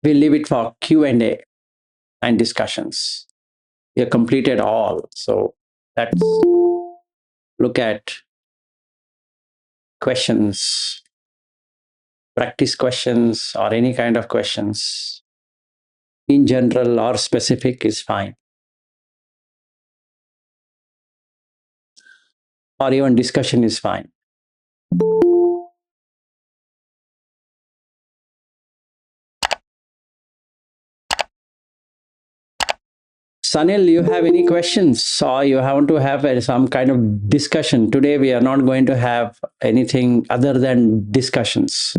we'll leave it for Q&A and discussions. We have completed all. So let's look at questions, practice questions, or any kind of questions. In general or specific is fine. Or even discussion is fine. Sanil, you have any questions or you want to have some kind of discussion? Today we are not going to have anything other than discussions.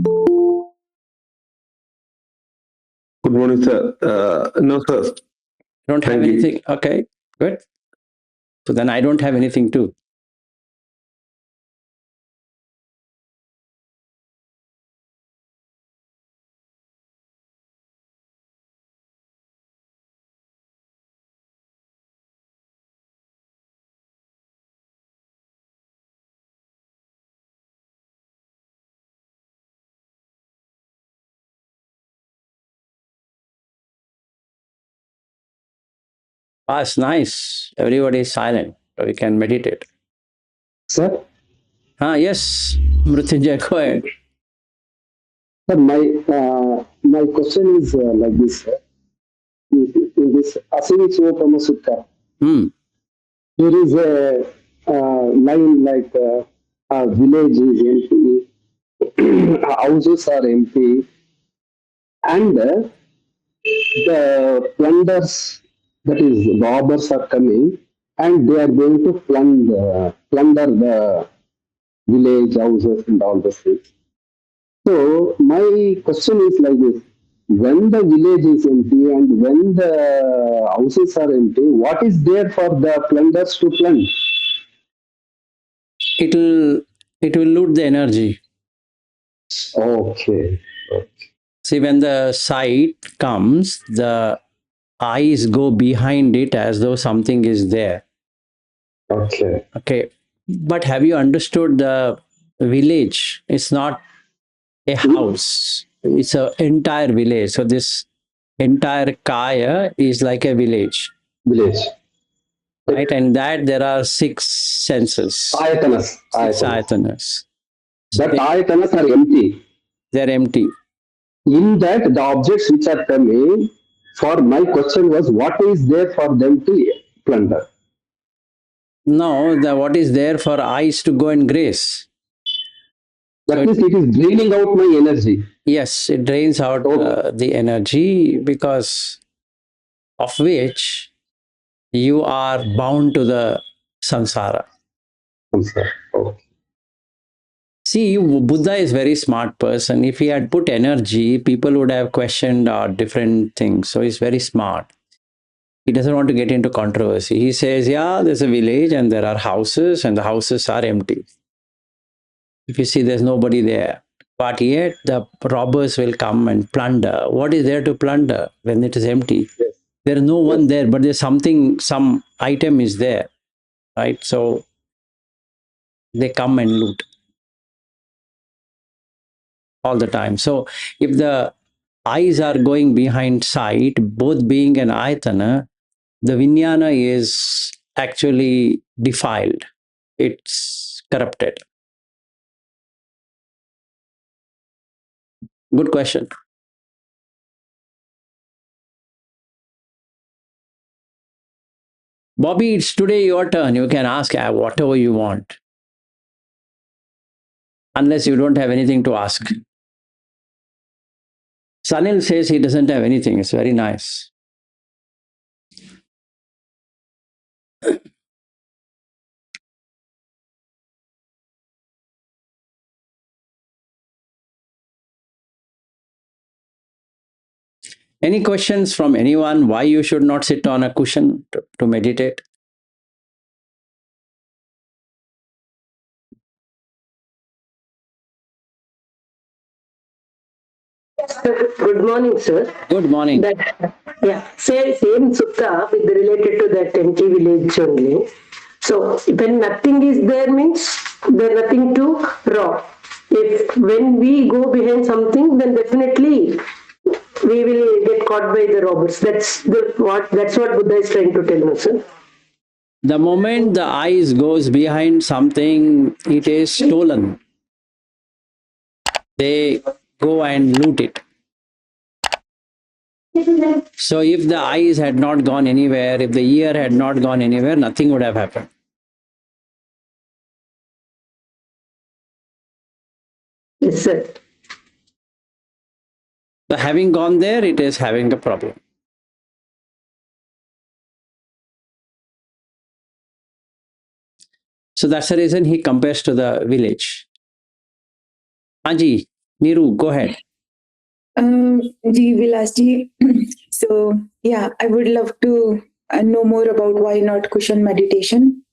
Good morning, sir. No, sir. Don't have anything? Okay, good. So then I don't have anything too. Ah, it's nice. Everybody is silent. So we can meditate. Sir? Yes, Mrutyunjay, go ahead. Sir, my question is like this, sir. In this Asivitsopama Sutta, there is a line like a village is empty, houses are empty, and the plunders, that is, robbers are coming, and they are going to plunder the village, houses, and all those things. So my question is like this: when the village is empty and when the houses are empty, what is there for the plunders to plunder? It will loot the energy. Okay. See, when the sight comes, the eyes go behind it as though something is there. Okay. But have you understood the village? It's not a house. It's an entire village. So this entire kaya is like a village. Right? And that there are 6 senses. Ayatanas. 6 ayatanas. But ayatanas are empty. They're empty. In that, the objects which are coming, for my question was, what is there for them to plunder? No, what is there for eyes to go and grace. That means it is draining out my energy. Yes, it drains out the energy, because of which you are bound to the samsara. Okay. See, Buddha is a very smart person. If he had put energy, people would have questioned different things. So he's very smart. He doesn't want to get into controversy. He says, yeah, there's a village and there are houses and the houses are empty. If you see, there's nobody there. But yet the robbers will come and plunder. What is there to plunder when it is empty? Yes. There is no one there, but there's something, some item is there, right? So they come and loot all the time. So if the eyes are going behind sight, both being an ayatana, the vijnana is actually defiled. It's corrupted. Good question. Bobby, it's today your turn. You can ask whatever you want. Unless you don't have anything to ask. Sanil says he doesn't have anything. It's very nice. Any questions from anyone why you should not sit on a cushion to meditate? Good morning, sir. Good morning. Same sutta with related to that empty village only. So when nothing is there means there's nothing to rob. If when we go behind something, then definitely we will get caught by the robbers. That's what Buddha is trying to tell us. Sir. The moment the eyes goes behind something, it is stolen. They go and loot it. So if the eyes had not gone anywhere, if the ear had not gone anywhere, nothing would have happened. Yes, sir. So having gone there, it is having a problem. So that's the reason he compares to the village. Anji, Niru, go ahead. Ji Vilas ji. So yeah, I would love to know more about why not cushion meditation.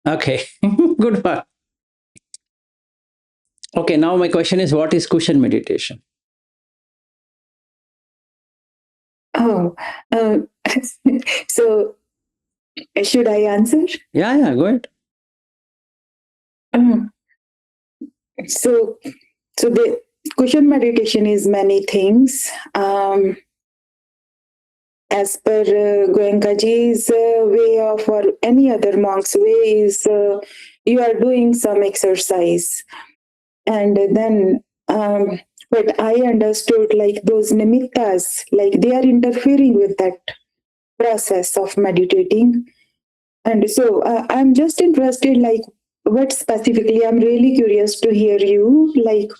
Okay, good one. Okay, now my question is, what is cushion meditation? Oh, uh, so should I answer? Yeah, go ahead. Um, so, so the cushion meditation is many things. As per Goenkaji's way of, or any other monk's way, is you are doing some exercise, and then what I understood, like those nimittas, like they are interfering with that process of meditating. And so I'm just interested, like, what specifically, I'm really curious to hear you, like,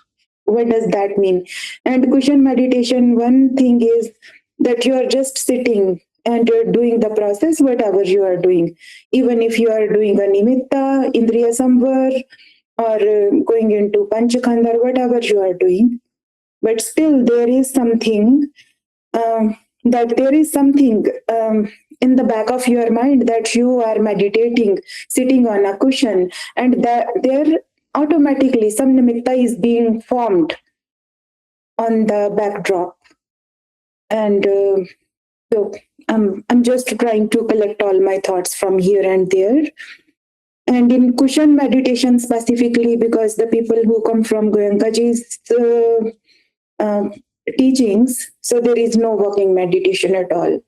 what does that mean? And cushion meditation, one thing is that you are just sitting and you're doing the process, whatever you are doing. Even if you are doing a nimitta, indriya samvar, or going into panchakhanda, or whatever you are doing. But still, there is something that there is something in the back of your mind that you are meditating, sitting on a cushion, and that there automatically some nimitta is being formed on the backdrop. And so I'm just trying to collect all my thoughts from here and there. And in cushion meditation specifically, because the people who come from Goenkaji's uh, teachings, so there is no walking meditation at all.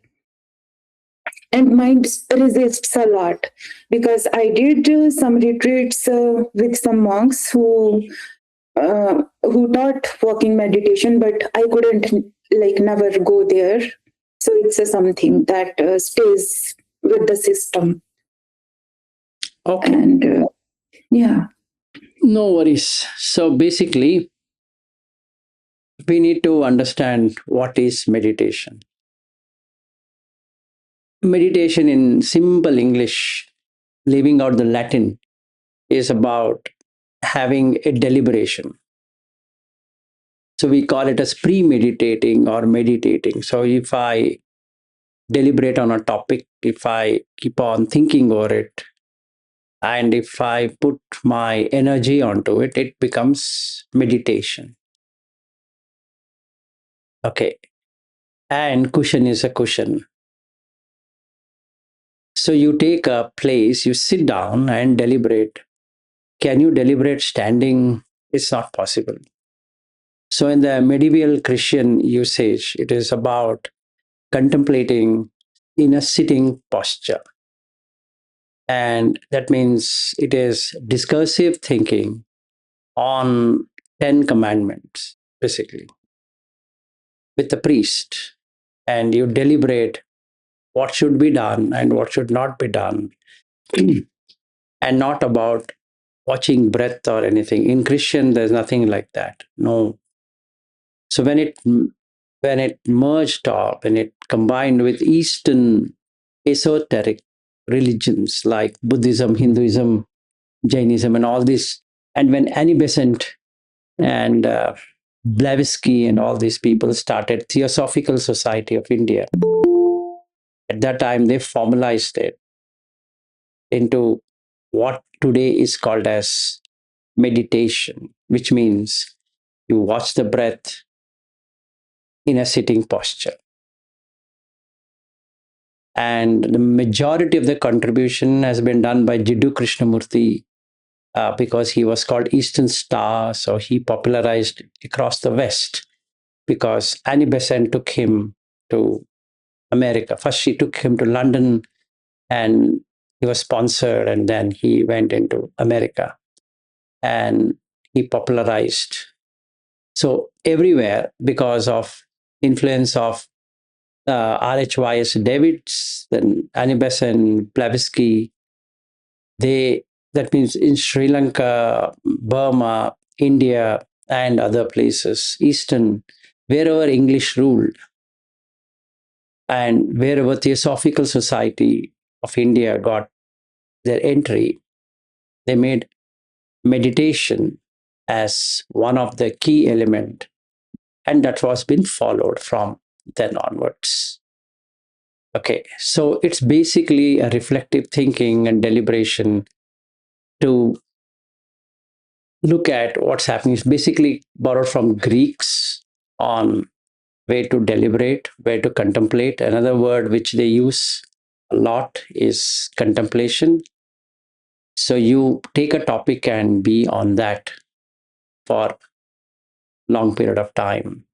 And mind resists a lot, because I did some retreats with some monks who taught walking meditation, but I couldn't, like, never go there. So it's something that stays with the system. Okay. And yeah. No worries. So basically, we need to understand what is meditation. Meditation in simple English, leaving out the Latin, is about having a deliberation. So we call it as premeditating or meditating. So if I deliberate on a topic, if I keep on thinking over it, and if I put my energy onto it, it becomes meditation. Okay. And cushion is a cushion. So you take a place, you sit down and deliberate. Can you deliberate standing? It's not possible. So in the medieval Christian usage, it is about contemplating in a sitting posture. And that means it is discursive thinking on 10 commandments, basically, with the priest. And you deliberate what should be done and what should not be done, and not about watching breath or anything. In Christian, there's nothing like that. No. So when it merged up and it combined with Eastern esoteric religions like Buddhism, Hinduism, Jainism, and all this, and when Annie Besant and Blavatsky and all these people started Theosophical Society of India, at that time they formalized it into what today is called as meditation, which means you watch the breath in a sitting posture. And the majority of the contribution has been done by Jiddu Krishnamurti, because he was called Eastern Star, so he popularized across the West because Annie Besant took him to America. First, she took him to London and he was sponsored, and then he went into America and he popularized. So everywhere, because of influence of RHYS Davids, then Annie Besant, Blavatsky, they that means in Sri Lanka, Burma, India, and other places, Eastern, wherever English ruled, and wherever Theosophical Society of India got their entry, they made meditation as one of the key element, and that was been followed from then onwards. Okay, so it's basically a reflective thinking and deliberation to look at what's happening. It's basically borrowed from Greeks on way to deliberate, way to contemplate. Another word which they use a lot is contemplation. So you take a topic and be on that for long period of time.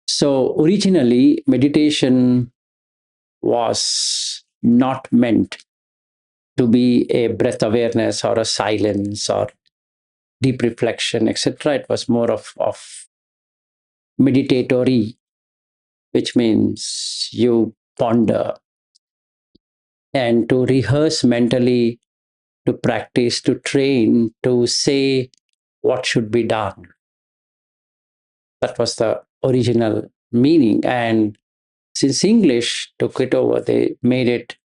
So originally meditation was not meant to be a breath awareness or a silence or deep reflection, etc. It was more of meditatory, which means you ponder and to rehearse mentally, to practice, to train, to say what should be done. That was the original meaning. And since English took it over, they made it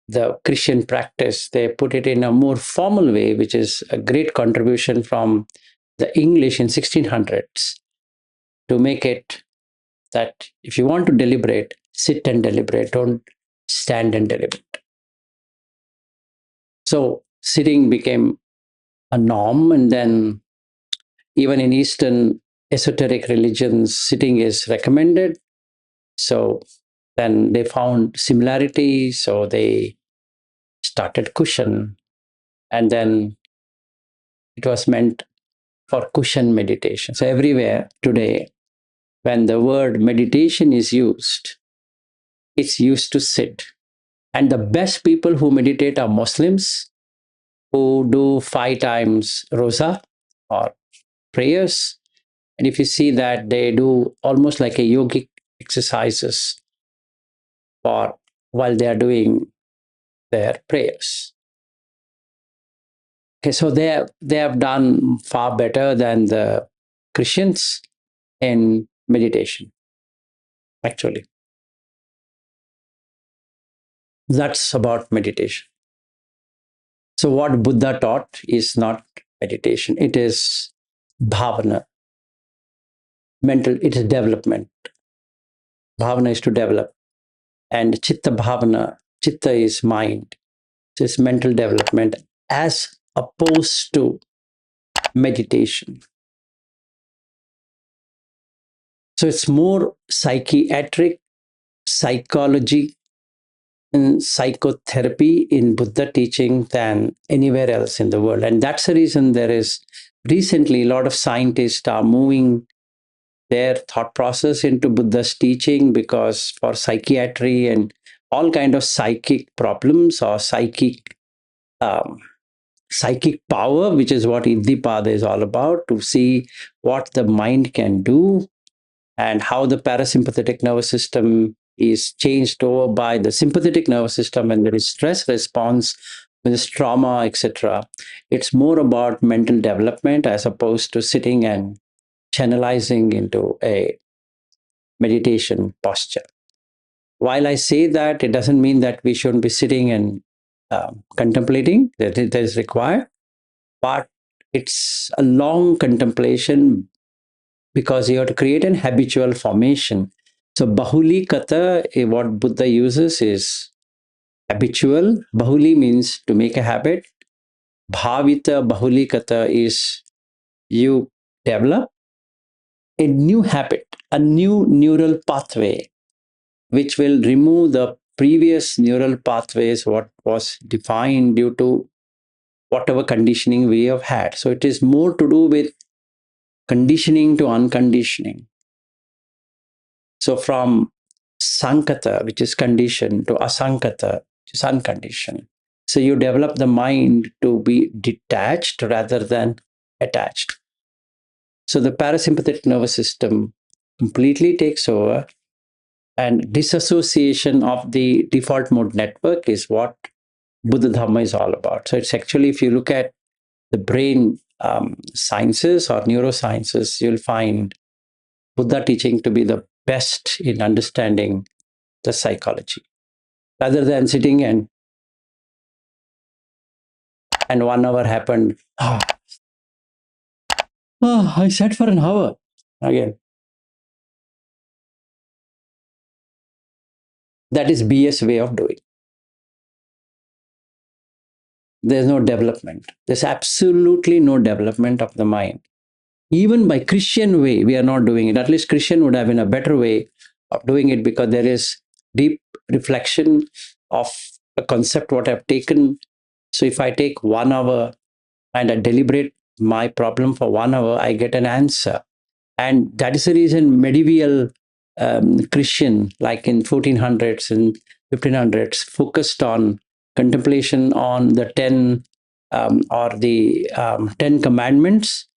the Christian practice. They put it in a more formal way, which is a great contribution from the English in 1600s to make it that if you want to deliberate, sit and deliberate, don't stand and deliberate. So sitting became a norm, and then even in Eastern esoteric religions, sitting is recommended. So then they found similarity, so they started cushion, and then it was meant for cushion meditation. So everywhere today, when the word meditation is used, it's used to sit. And the best people who meditate are Muslims who do 5 times rosa or prayers. And if you see that they do almost like a yogic exercises for while they are doing their prayers. Okay, so they have done far better than the Christians in meditation, actually. That's about meditation. So what Buddha taught is not meditation, it is bhavana, mental, it is development. Bhavana is to develop. And chitta bhavana, chitta is mind, it's mental development as opposed to meditation. So it's more psychiatric, psychology, and psychotherapy in Buddha teaching than anywhere else in the world. And that's the reason there is recently a lot of scientists are moving their thought process into Buddha's teaching, because for psychiatry and all kind of psychic problems or um, psychic power, which is what Iddhipada is all about, to see what the mind can do and how the parasympathetic nervous system is changed over by the sympathetic nervous system when there is stress response, when there's trauma, etc. It's more about mental development as opposed to sitting and channelizing into a meditation posture. While I say that, it doesn't mean that we shouldn't be sitting and contemplating, that is required, but it's a long contemplation because you have to create an habitual formation. So bahuli kata, what Buddha uses is habitual. Bahuli means to make a habit. Bhavita bahuli kata is you develop a new habit, a new neural pathway, which will remove the previous neural pathways, what was defined due to whatever conditioning we have had. So it is more to do with conditioning to unconditioning. So from sankata, which is conditioned, to asankata, which is unconditioned. So you develop the mind to be detached rather than attached. So the parasympathetic nervous system completely takes over, and disassociation of the default mode network is what Buddha Dhamma is all about. So it's actually, if you look at the brain sciences or neurosciences, you'll find Buddha teaching to be the best in understanding the psychology, rather than sitting and 1 hour happened. I sat for an hour again. That is BS way of doing. There's no development. There's absolutely no development of the mind. Even by Christian way, we are not doing it. At least Christian would have been a better way of doing it, because there is deep reflection of a concept what I've taken. So if I take 1 hour and I deliberate my problem for 1 hour, I get an answer. And that is the reason medieval Christian, like in 1400s and 1500s, focused on contemplation on the 10 or the 10 commandments.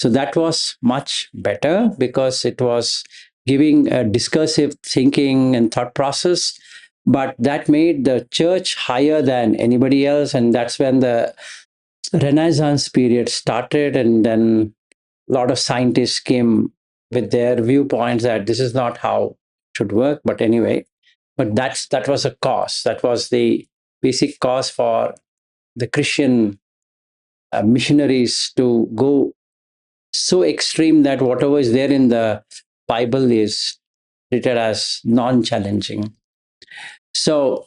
So that was much better, because it was giving a discursive thinking and thought process. But that made the church higher than anybody else. And that's when the Renaissance period started. And then a lot of scientists came with their viewpoints that this is not how it should work. But anyway, but that was a cause. That was the basic cause for the Christian missionaries to go so extreme that whatever is there in the Bible is treated as non-challenging. So,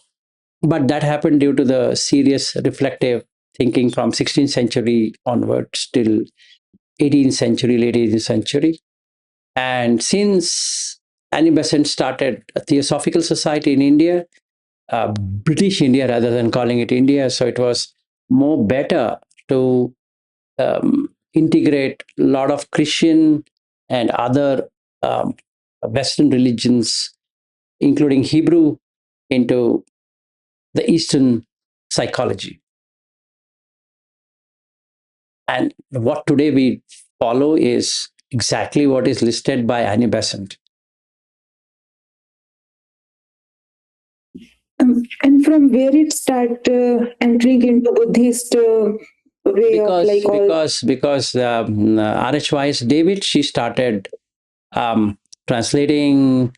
but that happened due to the serious reflective thinking from 16th century onwards till 18th century, late 18th century. And since Annie Besant started a Theosophical Society in India, British India rather than calling it India, so it was more better to integrate a lot of Christian and other Western religions, including Hebrew, into the Eastern psychology. And what today we follow is exactly what is listed by Annie Besant. And from where it start entering into Buddhist way of Because like all. because R.H. Weiss David, she started translating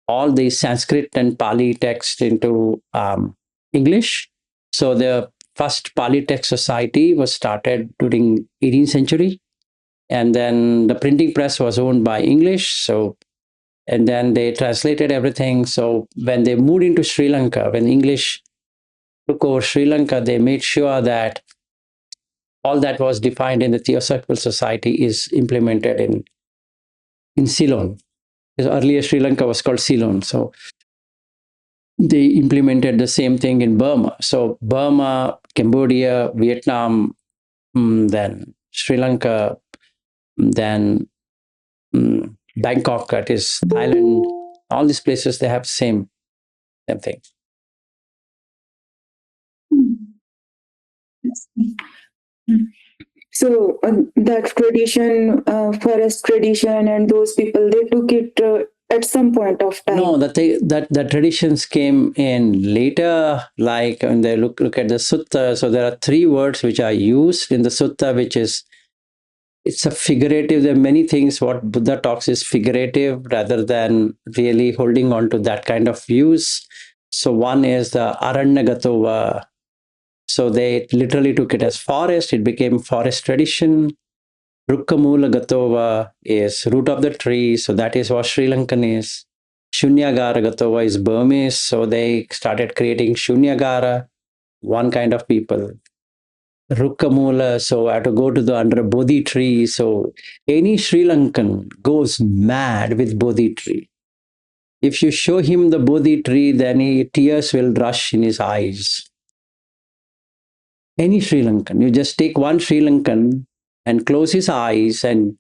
all the Sanskrit and Pali text into English. So the first Pali text society was started during 18th century, and then the printing press was owned by English. So and then they translated everything. So when they moved into Sri Lanka, when English took over Sri Lanka, they made sure that all that was defined in the Theosophical Society is implemented in Ceylon. Because earlier Sri Lanka was called Ceylon. So they implemented the same thing in Burma. So Burma, Cambodia, Vietnam, then Sri Lanka, then Bangkok, that is Thailand, all these places, they have same thing. So that tradition, forest tradition, and those people, they took it at some point of time. No, that the traditions came in later. Like when they look at the sutta, so there are 3 words which are used in the sutta, which is, it's a figurative. There are many things what Buddha talks is figurative rather than really holding on to that kind of views. So one is the aranyagatova. So they literally took it as forest. It became forest tradition. Rukkamula gatova is root of the tree. So that is what Sri Lankan is. Shunyagara gatova is Burmese. So they started creating Shunyagara, one kind of people. Rukkamula, so I had to go to the under a Bodhi tree. So any Sri Lankan goes mad with Bodhi tree. If you show him the Bodhi tree, then tears will rush in his eyes. Any Sri Lankan, you just take one Sri Lankan and close his eyes and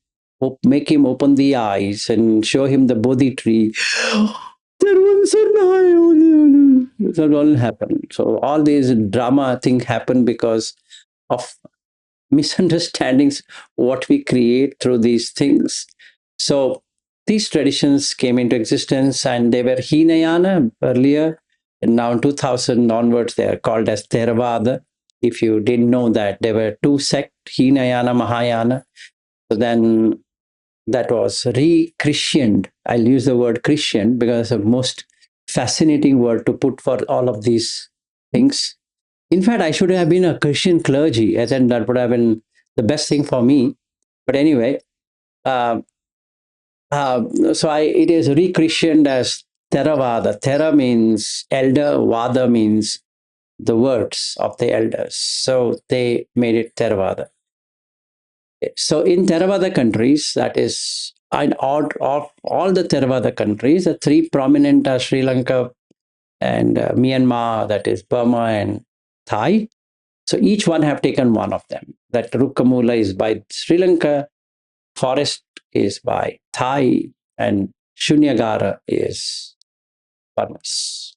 make him open the eyes and show him the Bodhi tree. There was a that all happened. So all these drama things happen because of misunderstandings what we create through these things. So these traditions came into existence and they were Hinayana earlier, and now in 2000 onwards they are called as Theravada. If you didn't know that, there were two sects, Hinayana, Mahayana. So then that was re-Christianed. I'll use the word Christian because it's the most fascinating word to put for all of these things. In fact, I should have been a Christian clergy. I think that would have been the best thing for me. But anyway, uh, it is re-Christianed as Theravada. Thera means elder, Vada means the words of the elders. So they made it Theravada. So in Theravada countries, that is, in all the Theravada countries, the three prominent are Sri Lanka and Myanmar, that is Burma and Thai. So each one have taken one of them. That Rukkamula is by Sri Lanka, forest is by Thai, and Shunyagara is Burmese.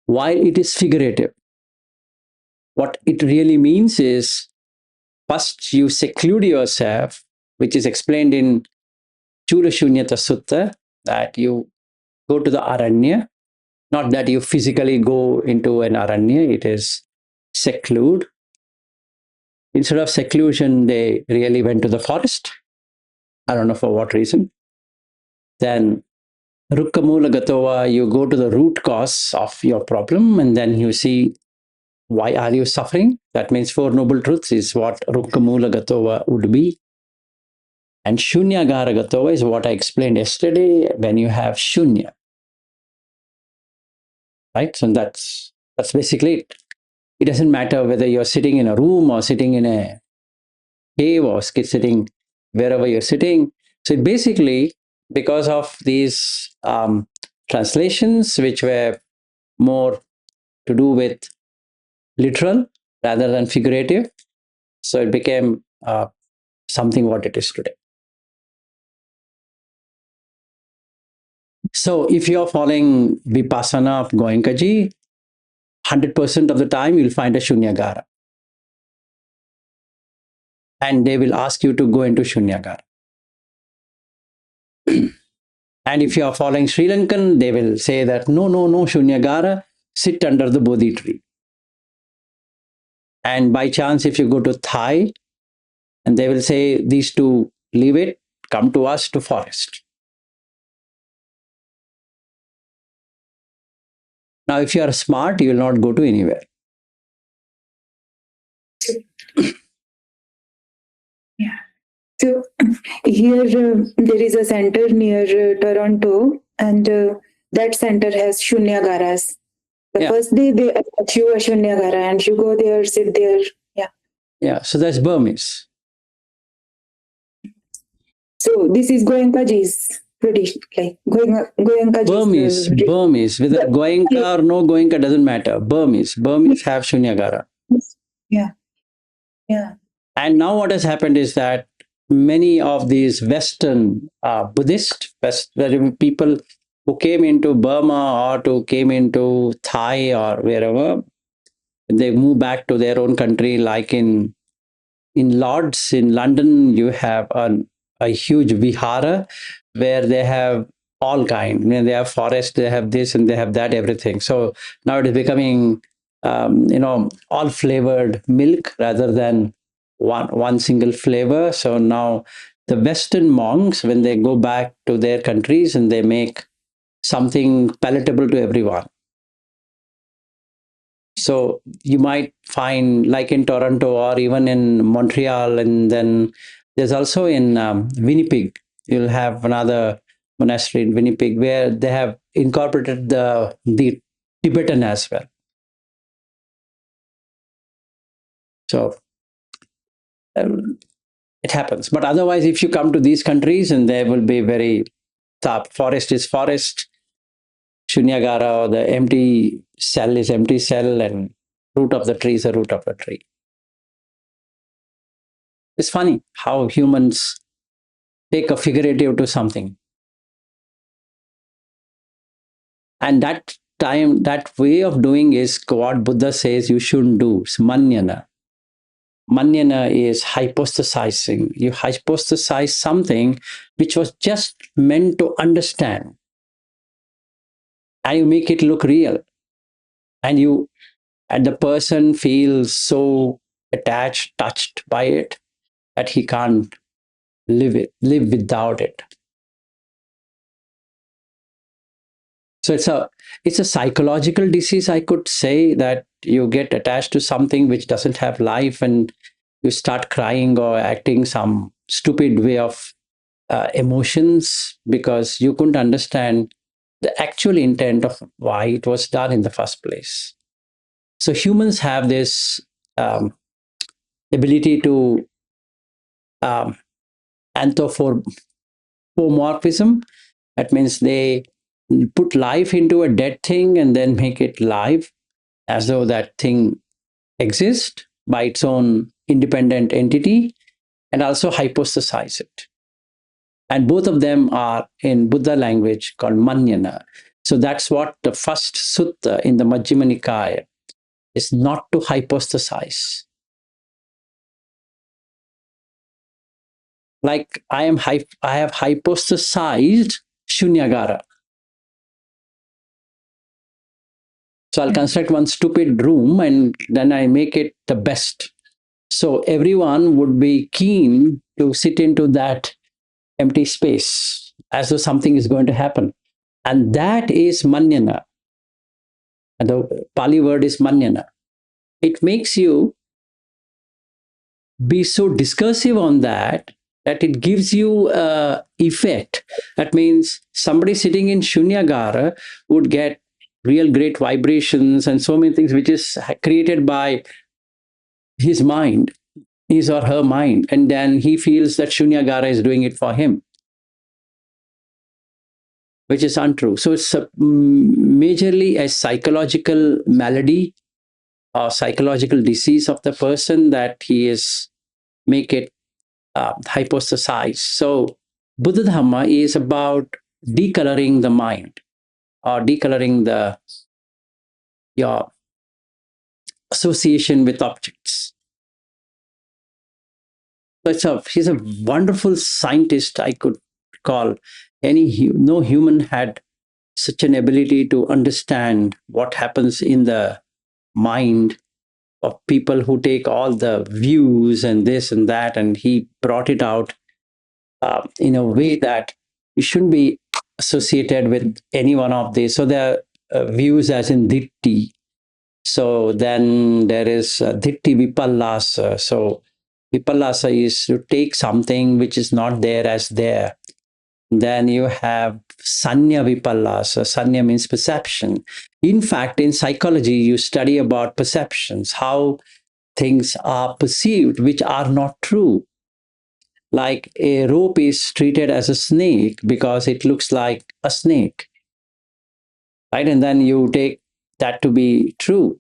While it is figurative, what it really means is first you seclude yourself, which is explained in Chula Shunyata Sutta, that you go to the Aranya, not that you physically go into an Aranya, it is seclude. Instead of seclusion, they really went to the forest. I don't know for what reason. Then Rukkamula Gatova, you go to the root cause of your problem and then you see why are you suffering. That means Four Noble Truths is what Rukkamula Gatova would be. And Shunyagara Gatova is what I explained yesterday when you have Shunya. Right? So that's basically it. It doesn't matter whether you're sitting in a room or sitting in a cave or sitting wherever you're sitting. So basically, because of these translations, which were more to do with literal rather than figurative, so it became something what it is today. So if you're following Vipassana of Goenkaji, 100% of the time you'll find a Shunyagara. And they will ask you to go into Shunyagara. And if you are following Sri Lankan, they will say that no, no, no, Shunyagara, sit under the Bodhi tree. And by chance, if you go to Thai, and they will say these two, leave it, come to us to forest. Now, if you are smart, you will not go to anywhere. Yeah. So here there is a center near Toronto, and that center has Shunyagaras. The Yeah. first day they achieve a Shunyagara, and you go there, sit there. Yeah. Yeah, so that's Burmese. So this is Goenkaji's tradition, like Goenkaji's Burmese, whether Goenka or no Goenka doesn't matter. Burmese have Shunyagara. Yeah, yeah. And now what has happened is that many of these Western Buddhist people who came into Burma or came into Thai or wherever, they move back to their own country. Like in Lords in London, you have a huge vihara where they have all kind. I mean, they have forest, they have this, and they have that, everything. So now it is becoming, all flavored milk rather than one single flavor. So now the Western monks, when they go back to their countries and they make something palatable to everyone. So you might find, like in Toronto or even in Montreal, and then there's also in Winnipeg, you'll have another monastery in Winnipeg where they have incorporated the Tibetan as well. So it happens. But otherwise, if you come to these countries, and there will be very top forest is forest, Shunyagara, or the empty cell is empty cell, and root of the tree is the root of the tree. It's funny how humans take a figurative to something. And that time, that way of doing is what Buddha says you shouldn't do. It's manyana. Manyana is hypostasizing. You hypostasize something which was just meant to understand, and you make it look real. And you and the person feels so attached, touched by it, that he can't live without it. So it's a psychological disease, I could say, that you get attached to something which doesn't have life, and you start crying or acting some stupid way of emotions, because you couldn't understand the actual intent of why it was done in the first place. So humans have this um, ability to um, anthropomorphism. That means they put life into a dead thing and then make it live, as though that thing exists by its own independent entity, and also hypostasize it. And both of them are in Buddha language called manyana. So that's what the first sutta in the Majjhima Nikaya is, not to hypostasize. Like I have hypostasized shunyagara. So I'll construct one stupid room and then I make it the best. So everyone would be keen to sit into that empty space as though something is going to happen. And that is manyana. And the Pali word is manyana. It makes you be so discursive on that, that it gives you effect. That means somebody sitting in shunyagara would get real great vibrations and so many things which is created by his mind, his or her mind, and then he feels that shunyagara is doing it for him, which is untrue. So it's majorly a psychological malady or psychological disease of the person, that he is make it hypostasized. So Buddha Dhamma is about decoloring the mind, or decoloring the your association with objects. So he's a wonderful scientist, I could call. No human had such an ability to understand what happens in the mind of people who take all the views and this and that, and he brought it out in a way that you shouldn't be associated with any one of these. So there are views as in ditti. So then there is ditti vipallasa. So vipallasa is to take something which is not there as there. Then you have sanya vipallasa. Sanya means perception. In fact, in psychology, you study about perceptions, how things are perceived which are not true. Like a rope is treated as a snake because it looks like a snake, right? And then you take that to be true.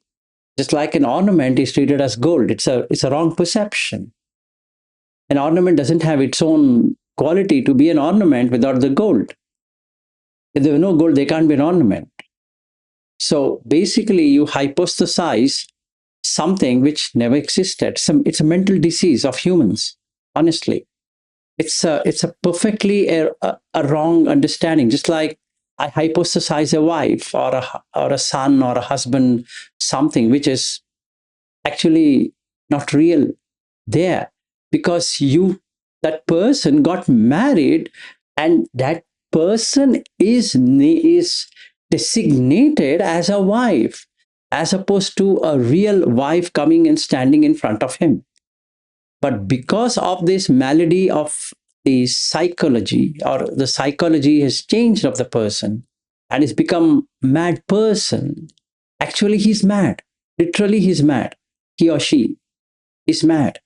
Just like an ornament is treated as gold, it's a wrong perception. An ornament doesn't have its own quality to be an ornament without the gold. If there were no gold, they can't be an ornament. So basically, you hypostasize something which never existed. It's a mental disease of humans, honestly. It's a perfectly a wrong understanding. Just like I hypostasize a wife or a son or a husband, something which is actually not real there, because that person got married, and that person is designated as a wife, as opposed to a real wife coming and standing in front of him. But because of this malady of the psychology, or the psychology has changed of the person and he's become mad person, actually he's mad. Literally he's mad. He or she is mad.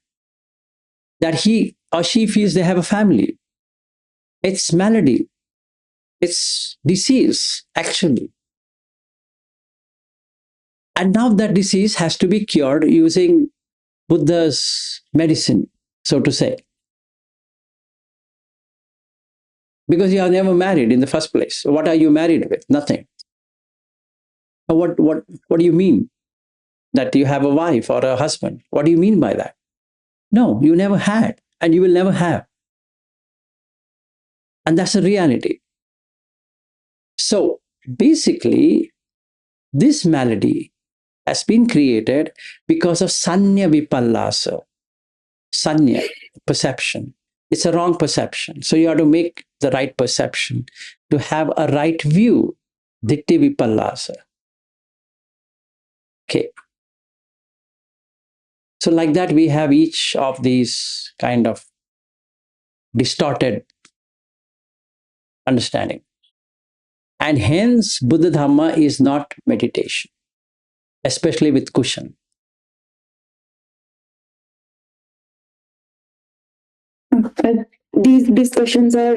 That he or she feels they have a family. It's malady. It's disease, actually. And now that disease has to be cured using Buddha's medicine, so to say. because you are never married in the first place. What are you married with? Nothing. What do you mean that you have a wife or a husband? What do you mean by that? No, you never had, and you will never have. And that's the reality. So basically, this malady has been created because of sanya vipallasa. Sanya, perception. It's a wrong perception. So you have to make the right perception to have a right view. Ditti vipallasa. Okay. So like that, we have each of these kind of distorted understanding. And hence, Buddha Dhamma is not meditation, especially with cushion. Uh, these discussions are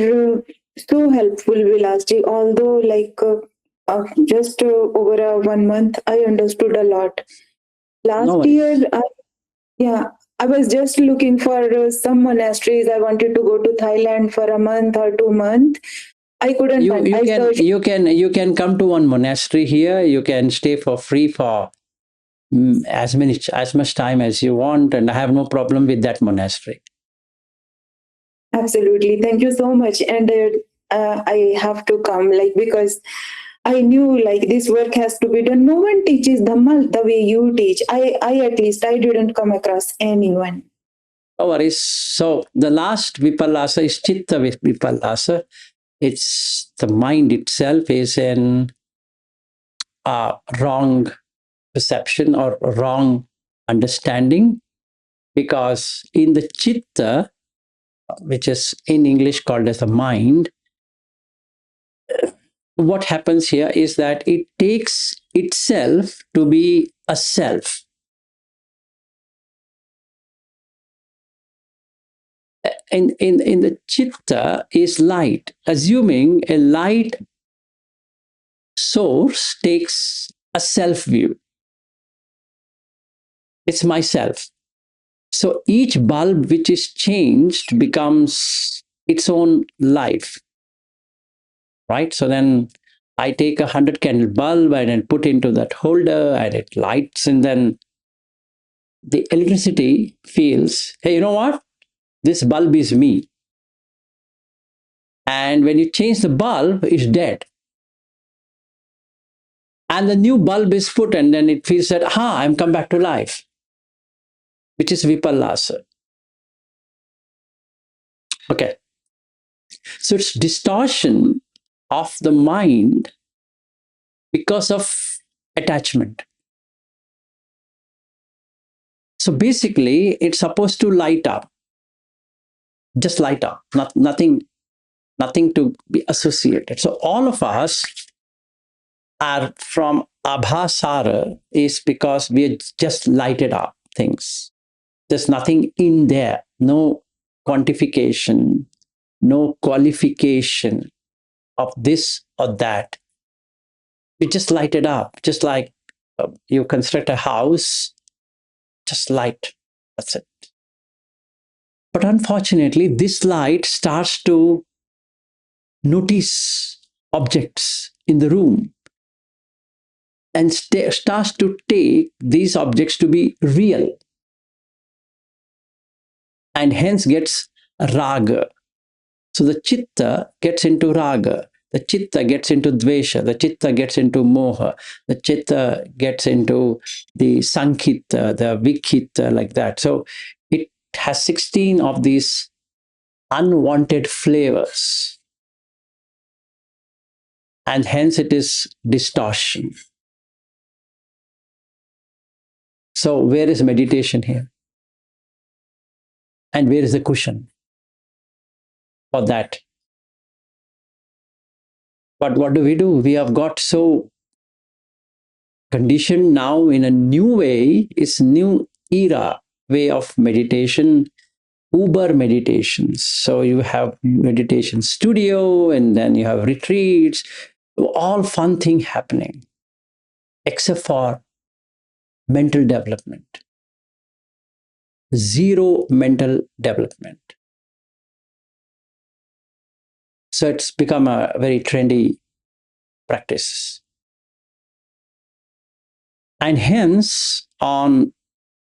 so helpful, Vilasji. Although, just over 1 month, I understood a lot. No Last year, worries. yeah, I was just looking for some monasteries. I wanted to go to Thailand for a month or 2 months. I couldn't You find. you I can searched. you can you can come to one monastery here. You can stay for free for as much time as you want, and I have no problem with that monastery. Absolutely. Thank you so much. And I have to come, because I knew this work has to be done. No one teaches Dhamma the way you teach. I at least I didn't come across anyone. No worries. So the last vipallasa is chitta vipallasa. It's the mind itself is in wrong perception or wrong understanding, because in the chitta, which is in English called as the mind, what happens here is that it takes itself to be a self. In the chitta is light, assuming a light source takes a self view. It's myself. So each bulb which is changed becomes its own life, right? So then I take 100 candle bulb and then put into that holder and it lights, and then the electricity feels, hey, you know what? This bulb is me. And when you change the bulb, it's dead. And the new bulb is put, and then it feels that, I'm come back to life, which is vipallasa. Okay. So it's distortion of the mind because of attachment. So basically, it's supposed to light up, just light up, nothing to be associated. So all of us are from abhasara, is because we just lighted up things. There's nothing in there, no quantification, no qualification of this or that. We just light it up, just like you construct a house, just light. That's it. But unfortunately, this light starts to notice objects in the room and starts to take these objects to be real, and hence gets raga. So the chitta gets into raga, the chitta gets into dvesha, the chitta gets into moha, the chitta gets into the sankhitta, the vikhitta, like that. So it has 16 of these unwanted flavors, and hence it is distortion. So where is meditation here? And where is the cushion for that? But what do? We have got so conditioned now in a new way. It's new era way of meditation, Uber meditations. So you have meditation studio, and then you have retreats, all fun thing happening, except for mental development. Zero mental development. So it's become a very trendy practice. And hence, on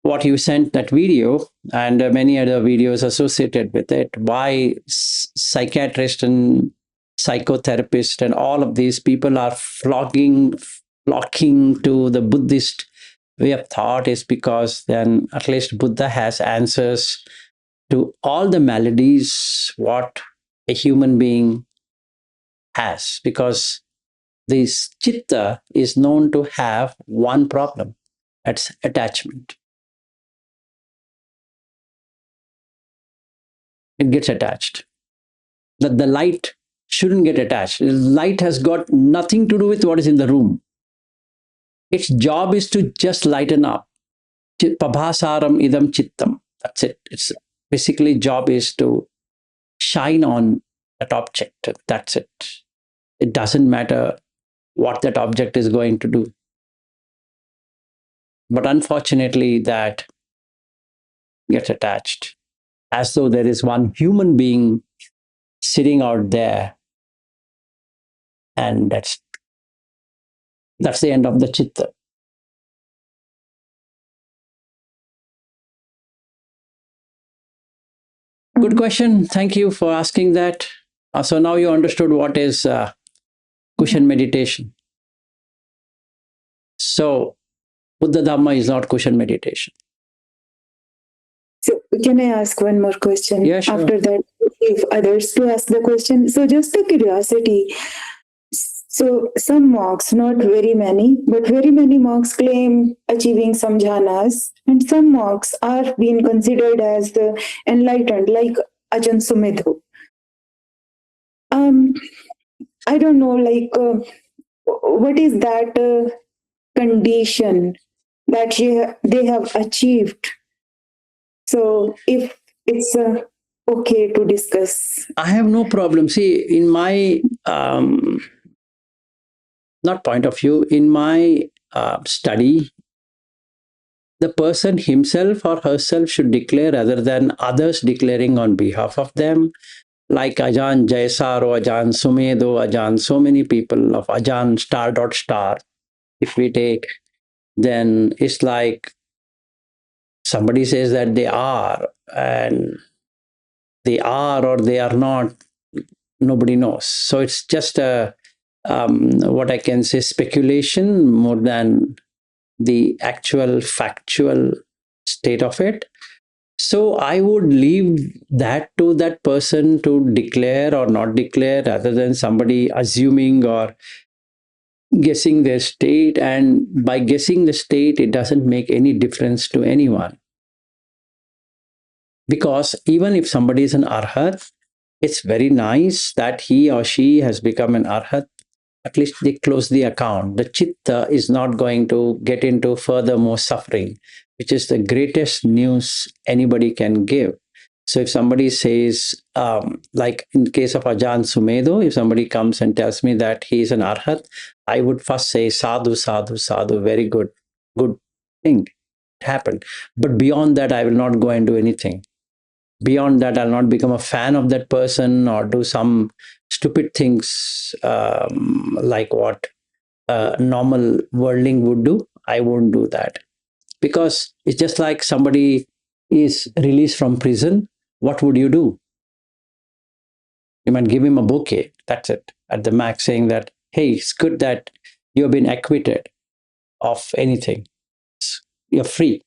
what you sent that video and many other videos associated with it, why psychiatrists and psychotherapists and all of these people are flocking to the Buddhist way of thought is because then at least Buddha has answers to all the maladies what a human being has, because this chitta is known to have one problem, that's attachment. It gets attached. That the light shouldn't get attached. Light has got nothing to do with what is in the room. Its job is to just lighten up. Pabhasaram idam chittam. That's it. Its basically job is to shine on that object. That's it. It doesn't matter what that object is going to do. But unfortunately, that gets attached as though there is one human being sitting out there, and that's the end of the chitta. Good question. Thank you for asking that. So now you understood what is cushion meditation. So Buddha Dhamma is not cushion meditation. So can I ask one more question? Yeah, sure. After that, if others to ask the question. So just a curiosity. So some monks, not very many, but very many monks claim achieving some jhanas, and some monks are being considered as the enlightened, like Ajahn Sumedho. I don't know, like what is that condition that they have achieved. So if it's okay to discuss. I have no problem. See, in my not point of view, in my study, the person himself or herself should declare rather than others declaring on behalf of them. Like Ajahn Jaisaro, Ajahn Sumedho, Ajahn, so many people of Ajahn star dot star, if we take, then it's like somebody says that they are, and they are or they are not, nobody knows. So it's just a what I can say speculation more than the actual factual state of it. So I would leave that to that person to declare or not declare rather than somebody assuming or guessing their state. And by guessing the state, it doesn't make any difference to anyone. Because even if somebody is an arhat, it's very nice that he or she has become an arhat. At least they close the account. The chitta is not going to get into further more suffering, which is the greatest news anybody can give. So if somebody says, like in case of Ajahn Sumedho, if somebody comes and tells me that he is an arhat, I would first say, sadhu, sadhu, sadhu, very good, good thing. It happened. But beyond that, I will not go and do anything. Beyond that, I'll not become a fan of that person or do some stupid things like what a normal worldling would do. I won't do that, because it's just like somebody is released from prison. What would you do? You might give him a bouquet, that's it, at the max, saying that, hey, it's good that you have been acquitted of anything, you're free,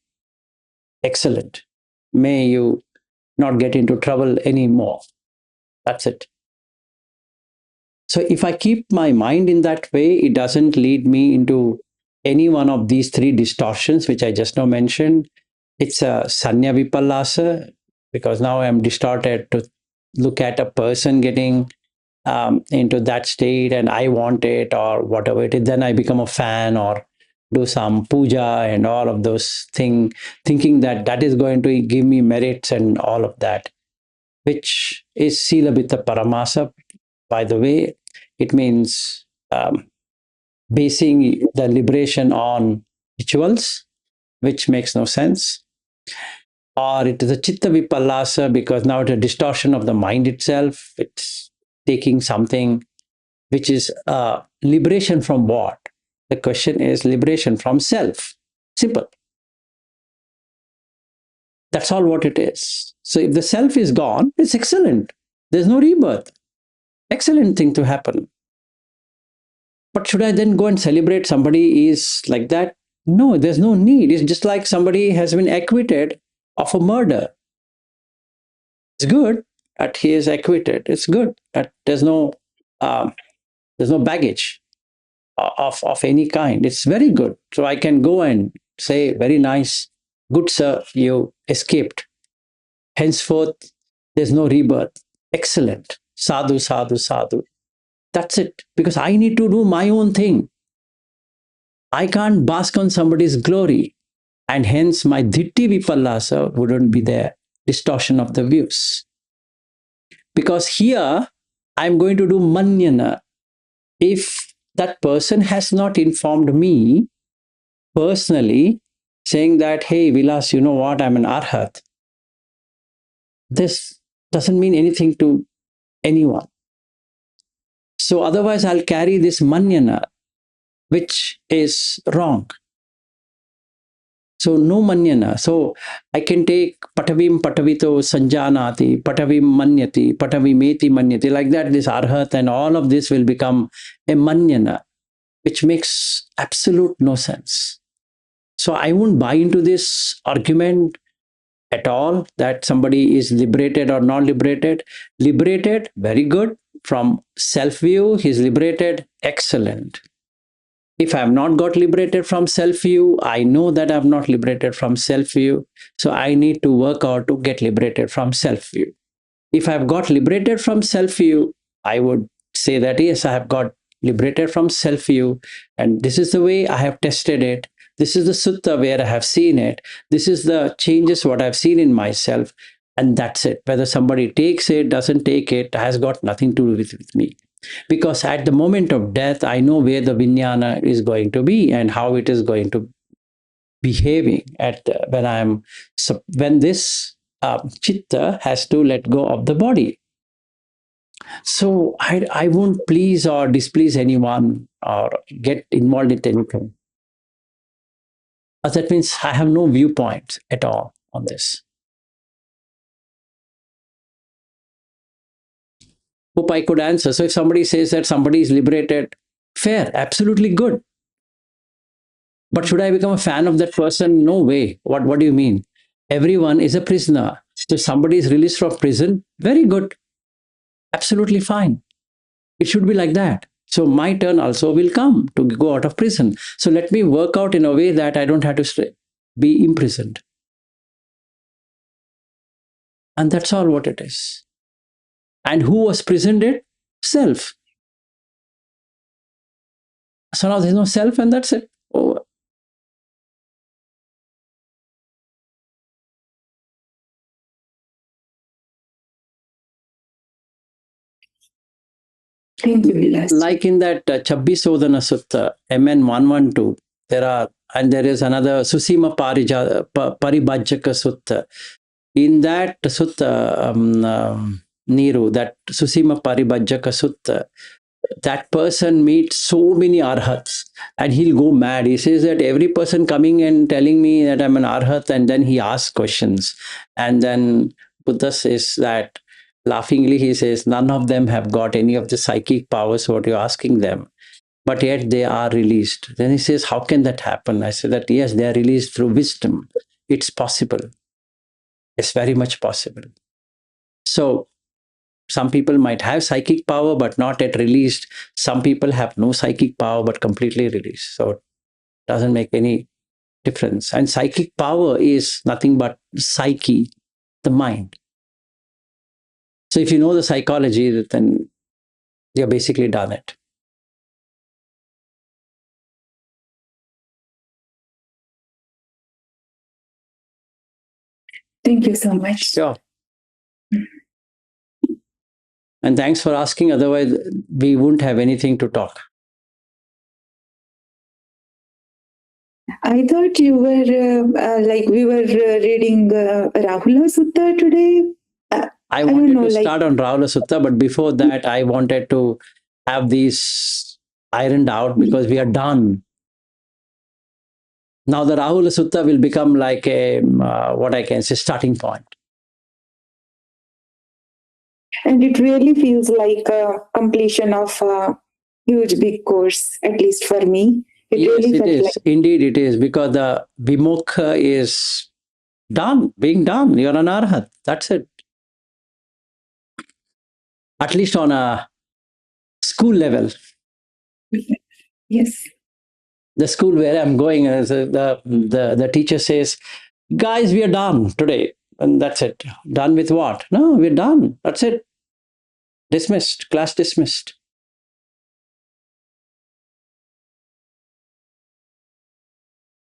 excellent, may you not get into trouble anymore. That's it. So if I keep my mind in that way, it doesn't lead me into any one of these three distortions, which I just now mentioned. It's a sanya vipallasa, because now I'm distorted to look at a person getting into that state and I want it or whatever it is. Then I become a fan or do some puja and all of those things, thinking that that is going to give me merits and all of that, which is Silabita Paramasa, by the way. It means basing the liberation on rituals, which makes no sense. Or it is a chitta vipallasa because now it's a distortion of the mind itself. It's taking something which is liberation from what? The question is liberation from self. Simple. That's all what it is. So if the self is gone, it's excellent. There's no rebirth. Excellent thing to happen. But should I then go and celebrate somebody is like that? No, there's no need. It's just like somebody has been acquitted of a murder. It's good that he is acquitted. It's good that there's no baggage of any kind. It's very good. So I can go and say, very nice, good sir, you escaped. Henceforth, there's no rebirth. Excellent. Sadhu, sadhu, sadhu. That's it. Because I need to do my own thing. I can't bask on somebody's glory. And hence my dhitti vipallasa wouldn't be there. Distortion of the views. Because here, I'm going to do manyana. If that person has not informed me personally, saying that, hey, Vilas, you know what, I'm an arhat, this doesn't mean anything to anyone. So otherwise, I'll carry this manyana, which is wrong. So no manyana. So I can take patavim patavito sanjanati, patavim manyati, patavimeti manyati, like that, this arhat and all of this will become a manyana, which makes absolute no sense. So I won't buy into this argument at all that somebody is liberated or not liberated. Liberated, very good. From self view, he's liberated, excellent. If I have not got liberated from self view, I know that I have not liberated from self view. So I need to work out to get liberated from self view. If I have got liberated from self view, I would say that yes, I have got liberated from self view, and this is the way I have tested it. This is the sutta where I have seen it. This is the changes what I've seen in myself, and that's it. Whether somebody takes it, doesn't take it, has got nothing to do with me. Because at the moment of death, I know where the vijnana is going to be and how it is going to behaving at when this chitta has to let go of the body. So I won't please or displease anyone or get involved in anything. That means I have no viewpoint at all on this. Hope I could answer. So if somebody says that somebody is liberated, fair, absolutely good. But should I become a fan of that person? No way. What do you mean? Everyone is a prisoner. So if somebody is released from prison, very good. Absolutely fine. It should be like that. So my turn also will come to go out of prison. So let me work out in a way that I don't have to be imprisoned. And that's all what it is. And who was prisoned it? Self. So now there's no self and that's it. Over. Thank you, Vilas. Like in that Chabbisodhana Sutta, MN 112, there is another Susima Paribhajaka Sutta. In that Sutta, Niru, that Susima Paribhajaka Sutta, that person meets so many arhats and he'll go mad. He says that every person coming and telling me that I'm an arhat, and then he asks questions. And then Buddha says that, laughingly, he says, none of them have got any of the psychic powers what you're asking them, but yet they are released. Then he says, how can that happen? I say that, yes, they are released through wisdom. It's possible. It's very much possible. So some people might have psychic power but not yet released. Some people have no psychic power but completely released. So it doesn't make any difference. And psychic power is nothing but psyche, the mind. So if you know the psychology, then you're basically done it. Thank you so much. Sure. And thanks for asking. Otherwise, we wouldn't have anything to talk. I thought you were like we were reading Rahula Sutta today. I don't wanted know, to like, start on Rahula Sutta, but before that, I wanted to have these ironed out because we are done. Now the Rahula Sutta will become like a what I can say starting point. and it really feels like a completion of a huge big course, at least for me. It Yes, really it felt like, is. Indeed, it is because the Vimukha is done, being done. You're an Arhat. That's it. At least on a school level. yes. The school where I'm going, the teacher says, guys, we are done today. And that's it. Done with what? No, we're done. That's it. Dismissed. Class dismissed.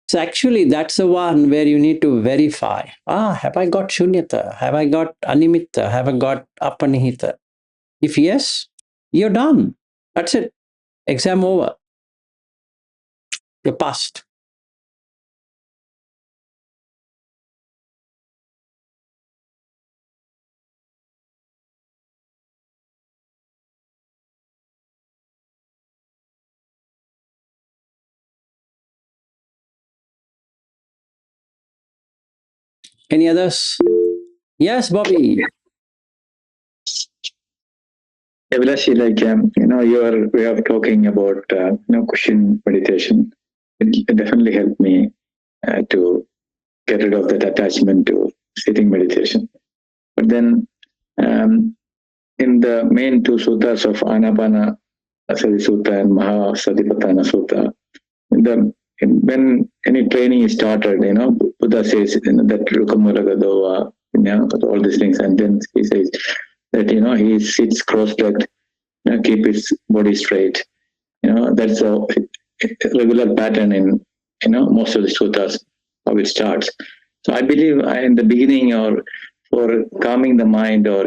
So actually, that's the one where you need to verify. Have I got shunyata? Have I got animitta? Have I got apanihita? If yes, you're done. That's it. Exam over. You're passed. Any others? Yes, Bobby. Abhilashi, like your way of talking about cushion meditation, it definitely helped me to get rid of that attachment to sitting meditation. But then, in the main two suttas of Anapana Sati Sutta and Mahasatipatthana Sutta, when any training is started, Buddha says that Rukamuragadova, all these things, and then he says that he sits cross-legged, keep his body straight. That's a regular pattern in most of the suttas how it starts. So I believe in the beginning or for calming the mind or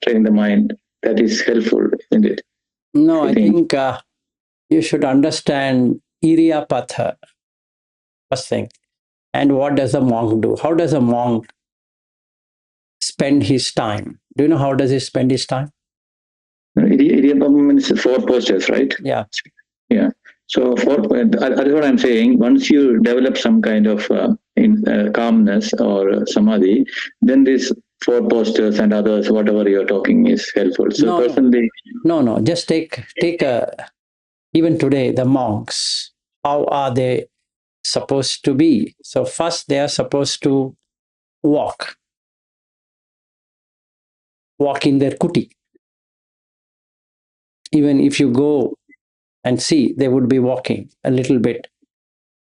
training the mind, that is helpful, isn't it? No, I think think you should understand Iriyapatha, first thing. And what does a monk do? How does a monk spend his time? Do you know how does he spend his time? Idiom means four postures, right? Yeah. Yeah. So that's what I'm saying. Once you develop some kind of calmness or samadhi, then these four postures and others, whatever you're talking, is helpful. So No, personally, no. Just take even today the monks. How are they supposed to be? So first they are supposed to walk, walk in their kuti. Even if you go and see, they would be walking a little bit,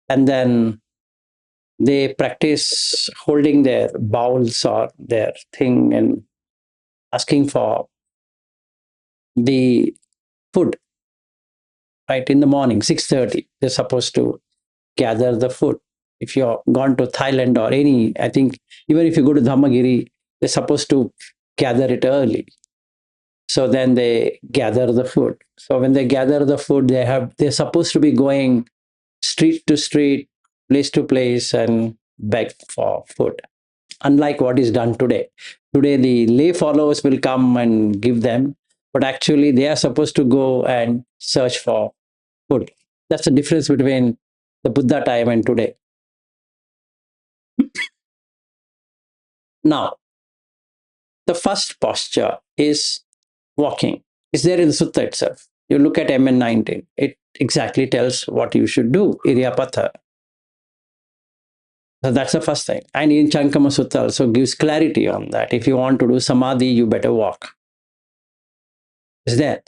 and then they practice holding their bowls or their thing and asking for the food. Right in the morning, 6:30, they're supposed to gather the food. If you're gone to Thailand or any, I think even if you go to Dhammagiri, they're supposed to gather it early. So then they gather the food. So when they gather the food, they're supposed to be going street to street, place to place, and beg for food. Unlike what is done today. Today, the lay followers will come and give them, but actually, they are supposed to go and search for food. That's the difference between the Buddha time and today. Now, the first posture is walking. It's there in the sutta itself. You look at MN 19, it exactly tells what you should do, Iriyapatha. So that's the first thing. And in Chankama Sutta also gives clarity on that. If you want to do samadhi, you better walk. Is there?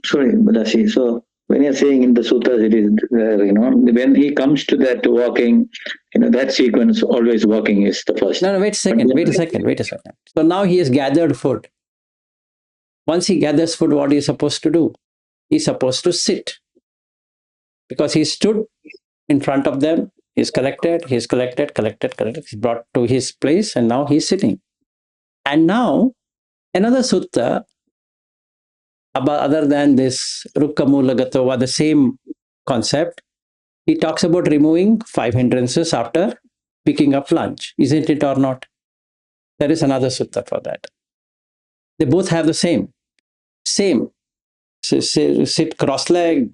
sorry, Balashi. So when you're saying in the sutras, it is there, when he comes to that walking, that sequence, always walking is the first. No, wait a second, wait a second, wait a second. So now he has gathered food. Once he gathers food, what is he supposed to do? He's supposed to sit because he stood in front of them. He's collected, collected. He's brought to his place and now he's sitting. And now another sutta about other than this Rukkamula Gatova, the same concept, he talks about removing 5 hindrances after picking up lunch. Isn't it or not? There is another sutta for that. They both have the same. So, sit cross-legged,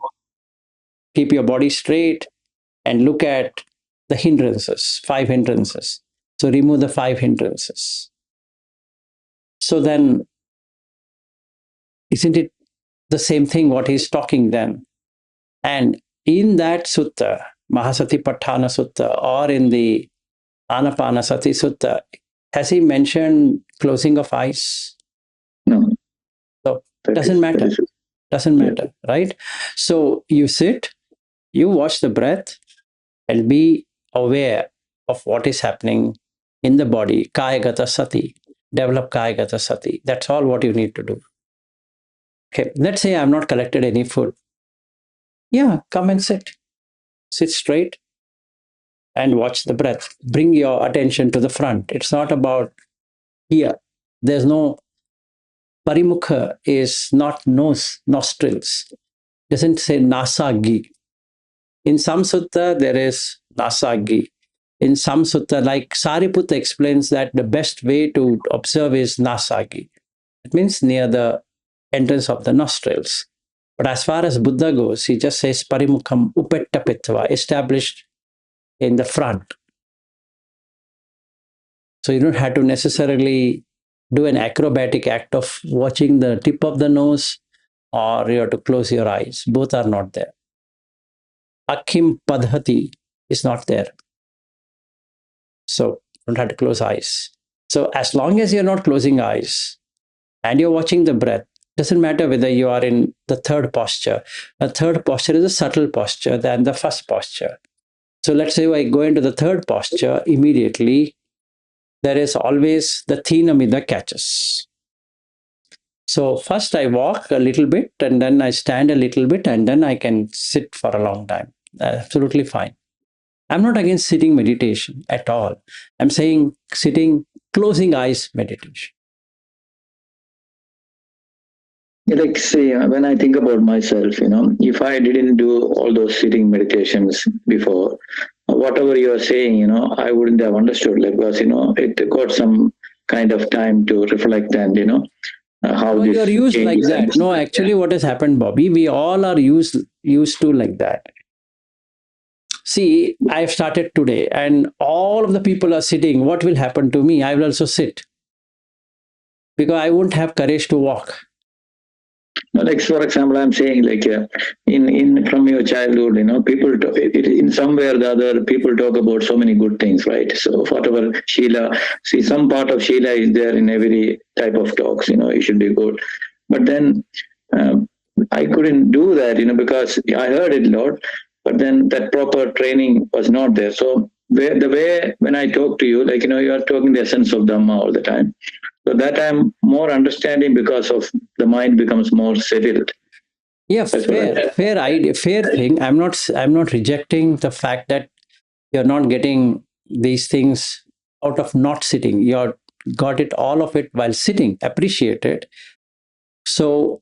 keep your body straight, and look at the hindrances, 5 hindrances. So remove the 5 hindrances. So then, isn't it the same thing what he's talking then? And in that sutta, Mahasatipatthana Sutta, or in the Anapanasati Sutta, has he mentioned closing of eyes? No. So That doesn't is, matter. Doesn't yeah. matter, right? So you sit, you watch the breath, and be aware of what is happening in the body. Kayagata sati. Develop Kayagata sati. That's all what you need to do. Okay, let's say I've not collected any food. Yeah, come and sit. Sit straight and watch the breath. Bring your attention to the front. It's not about here. There's no parimukha is not nose, nostrils. Doesn't say nasagi. In some sutta, there is nasagi. In some sutta, like Sariputta explains that the best way to observe is nasagi. It means near the entrance of the nostrils. But as far as Buddha goes, he just says parimukham upettapitva, established in the front. So you don't have to necessarily do an acrobatic act of watching the tip of the nose, or you have to close your eyes. Both are not there. Akhim padhati is not there. So don't have to close eyes. So as long as you're not closing eyes and you're watching the breath, doesn't matter whether you are in the third posture. A third posture is a subtle posture than the first posture. So let's say I go into the third posture, immediately there is always the thinamida catches. So first I walk a little bit, and then I stand a little bit, and then I can sit for a long time. Absolutely fine. I'm not against sitting meditation at all. I'm saying sitting, closing eyes meditation. Like, say, when I think about myself, if I didn't do all those sitting meditations before, whatever you are saying, I wouldn't have understood, like, because, it got some kind of time to reflect and, how No, this you're used like changes. that. No, actually, what has happened, Bobby, we all are used to like that. See, I've started today, and all of the people are sitting. What will happen to me? I will also sit because I won't have courage to walk. Like, for example, I'm saying, like, in from your childhood, people talk, in some way or the other, people talk about so many good things, right? So whatever Sheila, see, some part of Sheila is there in every type of talks. You should be good, but then I couldn't do that, because I heard it a lot, but then that proper training was not there. So the way when I talk to you, like, you are talking the essence of Dhamma all the time. So that I'm more understanding because of the mind becomes more settled. Yeah, fair idea, fair thing. I'm not rejecting the fact that you're not getting these things out of not sitting. You're got it, all of it, while sitting. Appreciate it. So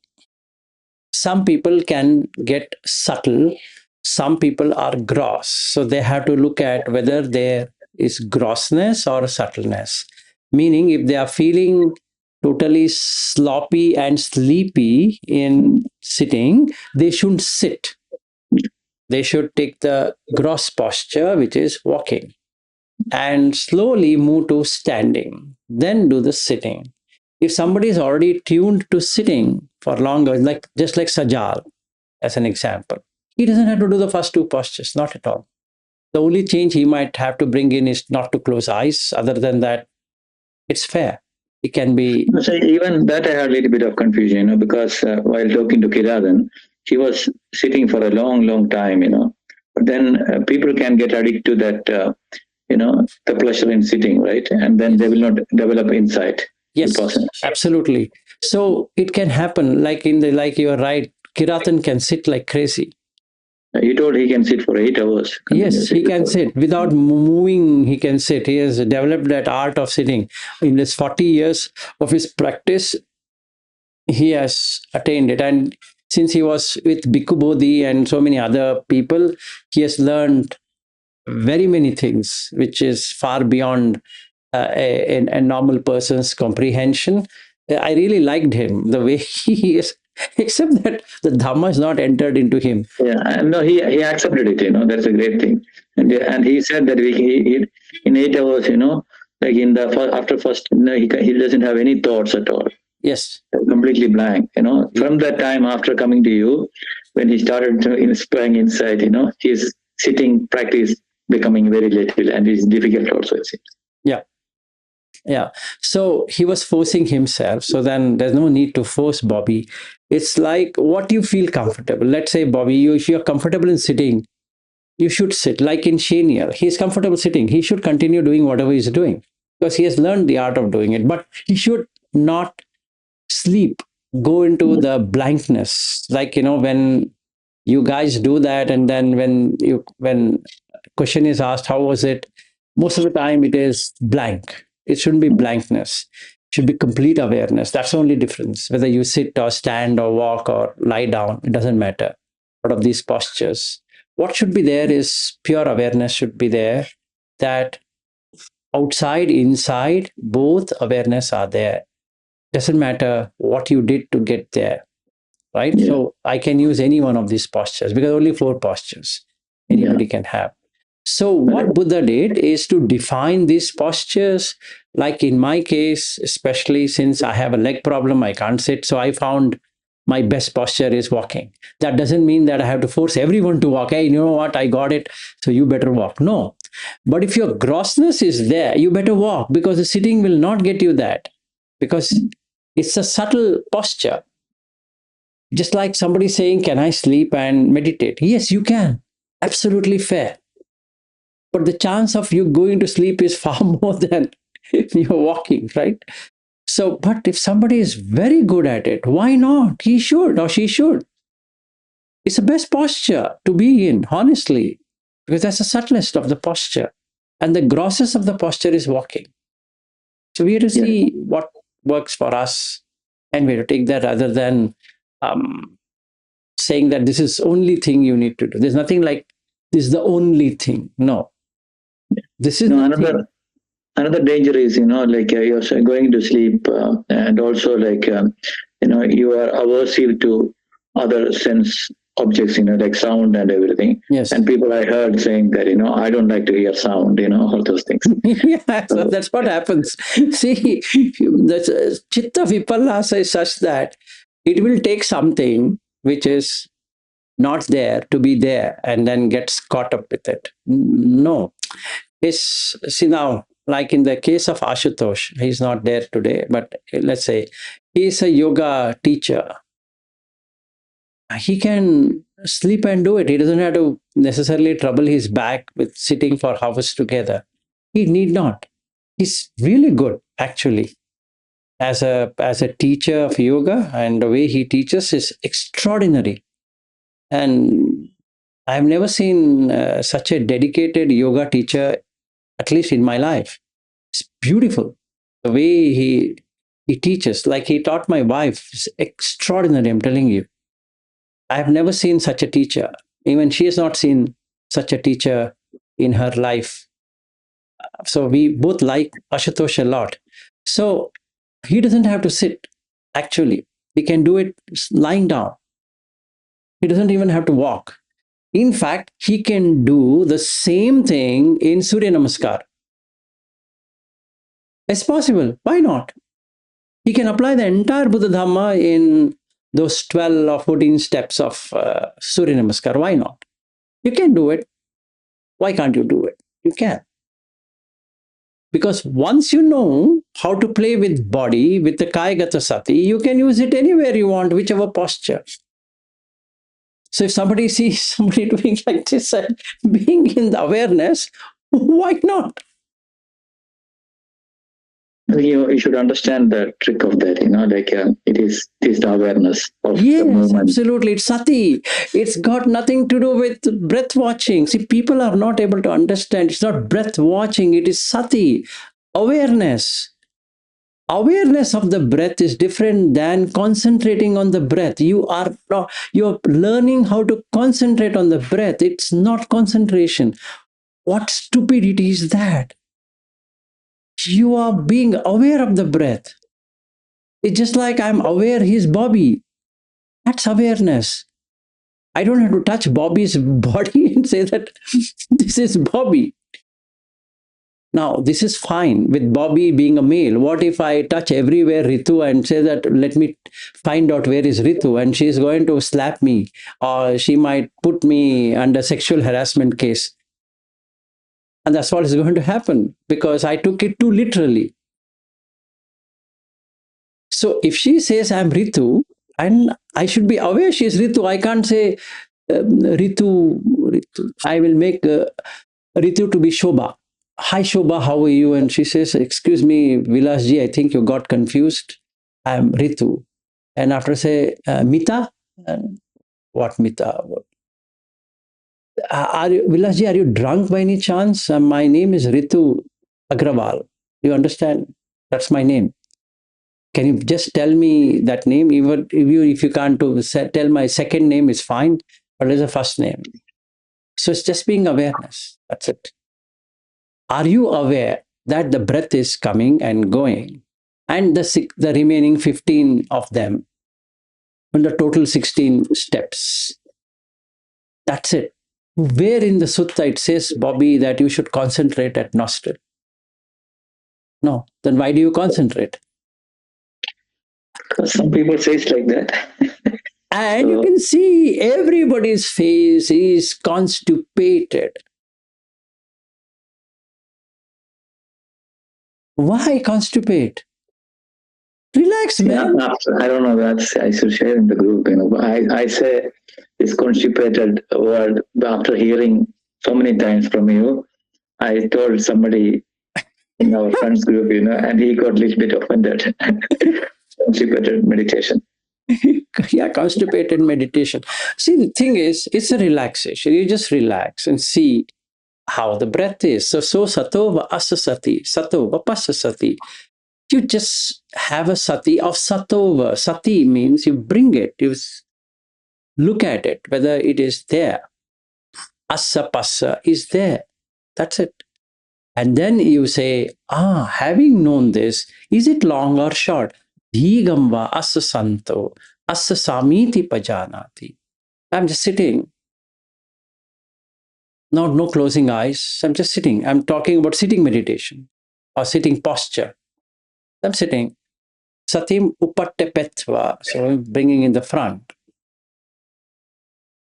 some people can get subtle, some people are gross. So they have to look at whether there is grossness or subtleness. Meaning, if they are feeling totally sloppy and sleepy in sitting, they shouldn't sit. They should take the gross posture, which is walking, and slowly move to standing, then do the sitting. If somebody is already tuned to sitting for longer, like just like Sajal as an example, he doesn't have to do the first two postures, not at all. The only change he might have to bring in is not to close eyes. Other than that, it's fair. It can be. So even that I had a little bit of confusion, because while talking to Kiradan, she was sitting for a long, long time, But then people can get addicted to that, the pleasure in sitting, right? And then they will not develop insight. Yes, absolutely. So it can happen, like you're right. Kiratan can sit like crazy. He told he can sit for 8 hours. Yes, he can sit without moving. He can sit. He has developed that art of sitting. In his 40 years of his practice, he has attained it. And since he was with Bhikkhu Bodhi and so many other people, he has learned very many things, which is far beyond a normal person's comprehension. I really liked him, the way he is, except that the Dhamma is not entered into him. Yeah, and no, he accepted it. That's a great thing. And he said that he in 8 hours, like in the after first, he doesn't have any thoughts at all. Yes. Completely blank. From that time after coming to you, when he started inspiring inside, his sitting practice becoming very little, and it's difficult also, it seems. Yeah. So he was forcing himself. So then there's no need to force Bobby. It's like what you feel comfortable. Let's say, Bobby, if you're comfortable in sitting, you should sit. Like in Shaniel, he's comfortable sitting. He should continue doing whatever he's doing because he has learned the art of doing it. But he should not sleep, go into the blankness. Like, when you guys do that, and then when question is asked, how was it? Most of the time it is blank. It shouldn't be blankness. It should be complete awareness. That's the only difference. Whether you sit or stand or walk or lie down, it doesn't matter. Out of these postures, what should be there is pure awareness should be there, that outside, inside, both awareness are there. Doesn't matter what you did to get there, right? Yeah. So I can use any one of these postures because only 4 postures anybody can have. So what Buddha did is to define these postures. Like in my case, especially since I have a leg problem, I can't sit. So I found my best posture is walking. That doesn't mean that I have to force everyone to walk. Hey, you know what? I got it. So you better walk. No. But if your grossness is there, you better walk, because the sitting will not get you that, because it's a subtle posture. Just like somebody saying, can I sleep and meditate? Yes, you can. Absolutely fair. But the chance of you going to sleep is far more than you're walking, right? So, but if somebody is very good at it, why not? He should or she should. It's the best posture to be in, honestly, because that's the subtlest of the posture. And the grossest of the posture is walking. So we have to see what works for us, and we have to take that, rather than saying that this is the only thing you need to do. There's nothing like this is the only thing. No. This is another danger is, like you're going to sleep, and also like, you are aversive to other sense objects, like sound and everything. Yes. And people I heard saying that, I don't like to hear sound, all those things. Yeah, so that's what happens. See, the chitta vipallasa is such that it will take something which is not there to be there and then gets caught up with it. No. See now, like in the case of Ashutosh, he's not there today, but let's say he's a yoga teacher. He can sleep and do it. He doesn't have to necessarily trouble his back with sitting for hours together. He need not. He's really good, actually, as a teacher of yoga, and the way he teaches is extraordinary. And I've never seen such a dedicated yoga teacher, at least in my life. It's beautiful. The way he teaches, like he taught my wife, is extraordinary, I'm telling you. I have never seen such a teacher. Even she has not seen such a teacher in her life. So we both like Ashutosh a lot. So he doesn't have to sit, actually. He can do it lying down. He doesn't even have to walk. In fact, he can do the same thing in Surya Namaskar. It's possible. Why not? He can apply the entire Buddha Dhamma in those 12 or 14 steps of Surya Namaskar. Why not? You can do it. Why can't you do it? You can. Because once you know how to play with body, with the Kayagata Sati, you can use it anywhere you want, whichever posture. So if somebody sees somebody doing like this and being in the awareness, why not? You should understand the trick of that, like it is the awareness of the Yes, movement. absolutely. It's sati. It's got nothing to do with breath watching. See, people are not able to understand. It's not breath watching. It is sati, awareness. Awareness of the breath is different than concentrating on the breath. You're learning how to concentrate on the breath. It's not concentration. What stupidity is that? You are being aware of the breath. It's just like I'm aware he's Bobby. That's awareness. I don't have to touch Bobby's body and say that this is Bobby. Now, this is fine with Bobby being a male. What if I touch everywhere Ritu and say that, let me find out where is Ritu, and she's going to slap me, or she might put me under sexual harassment case. And that's what is going to happen because I took it too literally. So if she says I'm Ritu, and I should be aware she's Ritu, I can't say Ritu. I will make Ritu to be Shobha. Hi Shobha, how are you? And she says, excuse me, Vilasji, I think you got confused. I'm Ritu. And after say, Mita? What Mita? Vilasji, are you drunk by any chance? My name is Ritu Agrawal. You understand? That's my name. Can you just tell me that name? Even if you can't tell my second name is fine, but it's a first name. So it's just being awareness. That's it. Are you aware that the breath is coming and going, and the remaining 15 of them, and the total 16 steps? That's it. Where in the sutta it says, Bobby, that you should concentrate at nostril? No. Then why do you concentrate? Because some people say it's like that. And you can see everybody's face is constipated. Why constipate? Relax, man. I don't know. That's I should share in the group. I say this constipated word after hearing so many times from you. I told somebody in our friends group, and he got a little bit offended. Constipated meditation. Yeah, constipated meditation. See, the thing is, it's a relaxation. You just relax and see how the breath is. So satova asasati, satova pasasati. You just have a sati of satova. Sati means you bring it, you look at it, whether it is there. Assa passa is there. That's it. And then you say, having known this, is it long or short? Dhigamba assa santo, assa samiti pajanati. I'm just sitting. No closing eyes. I'm just sitting. I'm talking about sitting meditation or sitting posture. I'm sitting. Satim upatte petva. So I'm bringing in the front.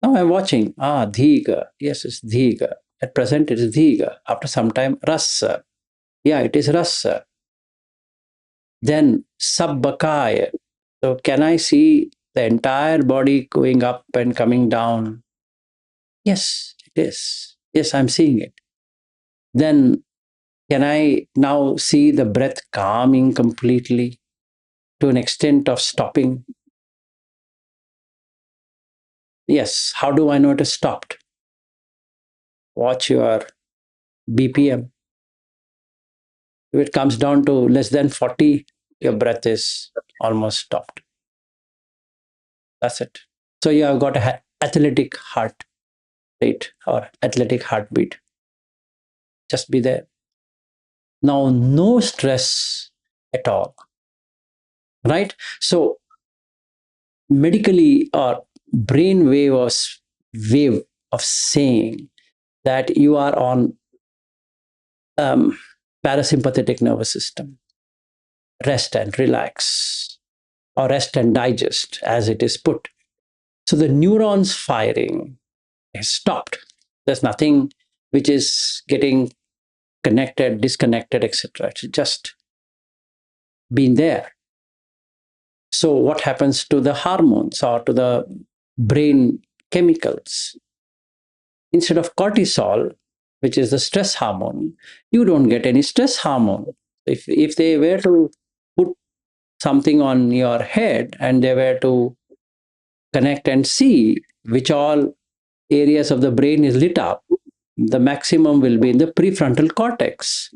Now I'm watching. Dhiga. Yes, it's dhiga. At present, it is dhiga. After some time, rasa. Yeah, it is rasa. Then sabbakaya. So can I see the entire body going up and coming down? Yes, it is. Yes, I'm seeing it. Then can I now see the breath calming completely to an extent of stopping? Yes. How do I know it has stopped? Watch your BPM. If it comes down to less than 40, your breath is almost stopped. That's it. So you have got an athletic heart rate or athletic heartbeat. Just be there. Now, no stress at all. Right? So medically, or brain wave of saying that you are on parasympathetic nervous system, rest and relax, or rest and digest, as it is put. So the neurons firing is stopped. There's nothing which is getting connected, disconnected, etc. It's just been there. So what happens to the hormones or to the brain chemicals? Instead of cortisol, which is the stress hormone, you don't get any stress hormone. If they were to put something on your head and they were to connect and see which all areas of the brain is lit up, the maximum will be in the prefrontal cortex.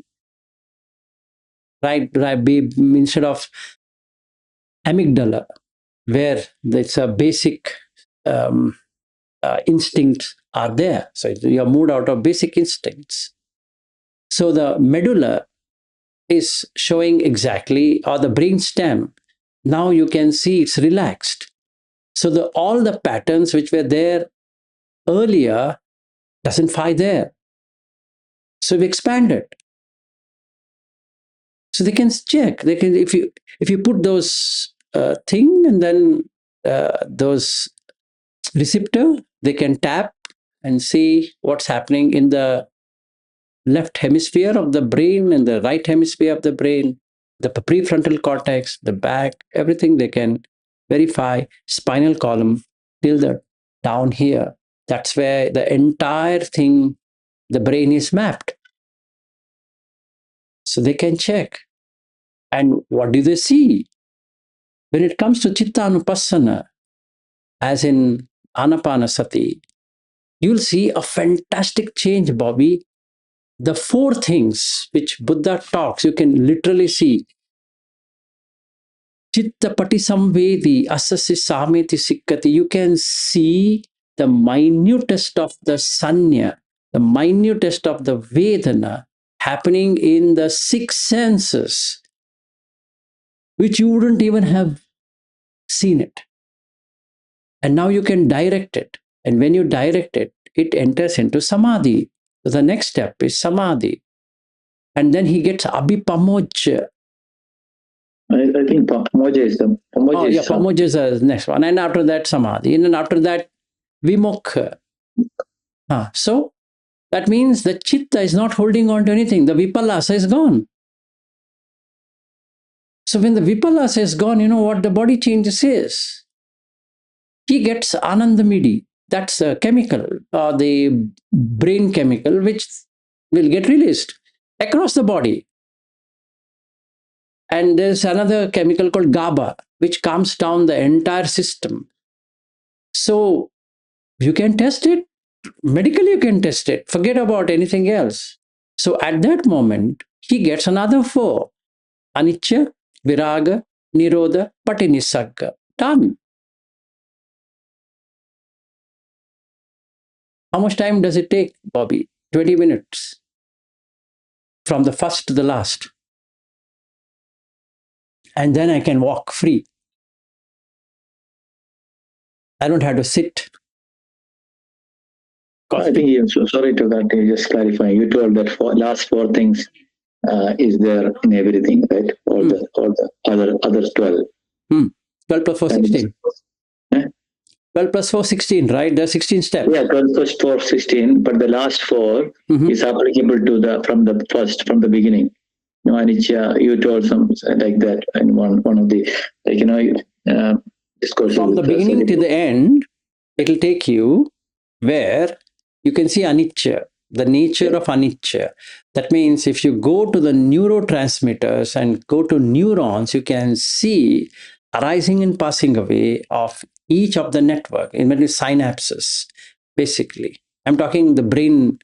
Right? Instead of amygdala, where it's a basic instincts are there. So you're moved out of basic instincts. So the medulla is showing exactly, or the brain stem, now you can see it's relaxed. So all the patterns which were there earlier doesn't find there. So we expanded. So they can check. They can, if you put those thing and then those receptor, they can tap and see what's happening in the left hemisphere of the brain and the right hemisphere of the brain, the prefrontal cortex, the back, everything they can verify, spinal column till the down here. That's where the entire thing, the brain is mapped. So they can check. And what do they see? When it comes to Chitta Anupassana, as in Anapanasati, you'll see a fantastic change, Bobby. The four things which Buddha talks, you can literally see. Chitta pati samvedi asasi sameti sikkati. You can see the minutest of the sanya, the minutest of the vedana happening in the six senses, which you wouldn't even have seen it. And now you can direct it. And when you direct it, it enters into samadhi. So the next step is samadhi. And then he gets abhipamoja. I think Pamoja is the Pamoja Oh, is yeah, some- pamoja is the next one. And after that, samadhi. And then after that, vimokha. So that means the chitta is not holding on to anything. The vipallasa is gone. So when the vipallasa is gone, you know what the body changes is? He gets anandamidi. That's a chemical, the brain chemical, which will get released across the body. And there's another chemical called GABA, which calms down the entire system. So you can test it. Medically, you can test it. Forget about anything else. So at that moment, he gets another four. Anicca, Viraga, Nirodha, Patinisagga. Done. How much time does it take, Bobby? 20 minutes. From the first to the last. And then I can walk free. I don't have to sit. I think you so sorry to that. You just clarify. You told that last four things is there in everything, right? All the other 12. 12 plus 4, 16. 12 plus 4, 16, right? There are 16 steps. Yeah, 12 plus 4, 16. But the last 4 is applicable to from the beginning. You know, Anicca, you told some like that in one of the, like, discourses. From the beginning to the end, it'll take you where you can see anicca, the nature of anicca. That means if you go to the neurotransmitters and go to neurons, you can see arising and passing away of each of the network, in many synapses, basically. I'm talking the brain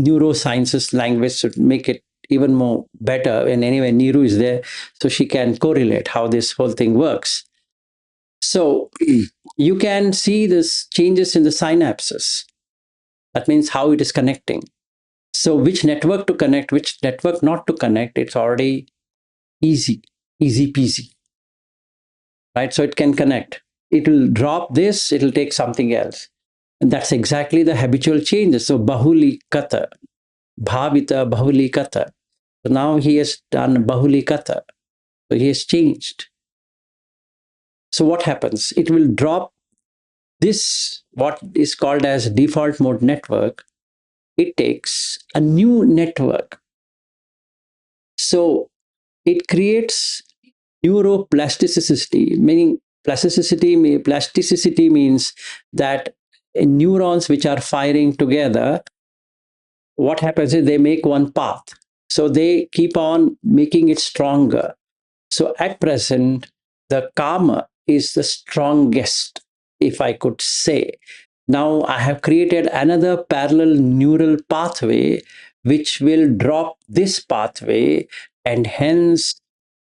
neurosciences language to make it even more better. And anyway, Niru is there, so she can correlate how this whole thing works. So you can see this changes in the synapses. That means how it is connecting. So which network to connect, which network not to connect, it's already easy peasy, right? So it can connect. It will drop this, it will take something else. And that's exactly the habitual changes. So bahuli kata, bhavita bahuli kata. So now he has done bahuli kata. So he has changed. So what happens? It will drop this, what is called as default mode network. It takes a new network. So it creates neuroplasticity, meaning plasticity means that neurons which are firing together, what happens is they make one path. So they keep on making it stronger. So at present, the karma is the strongest, if I could say. Now I have created another parallel neural pathway which will drop this pathway, and hence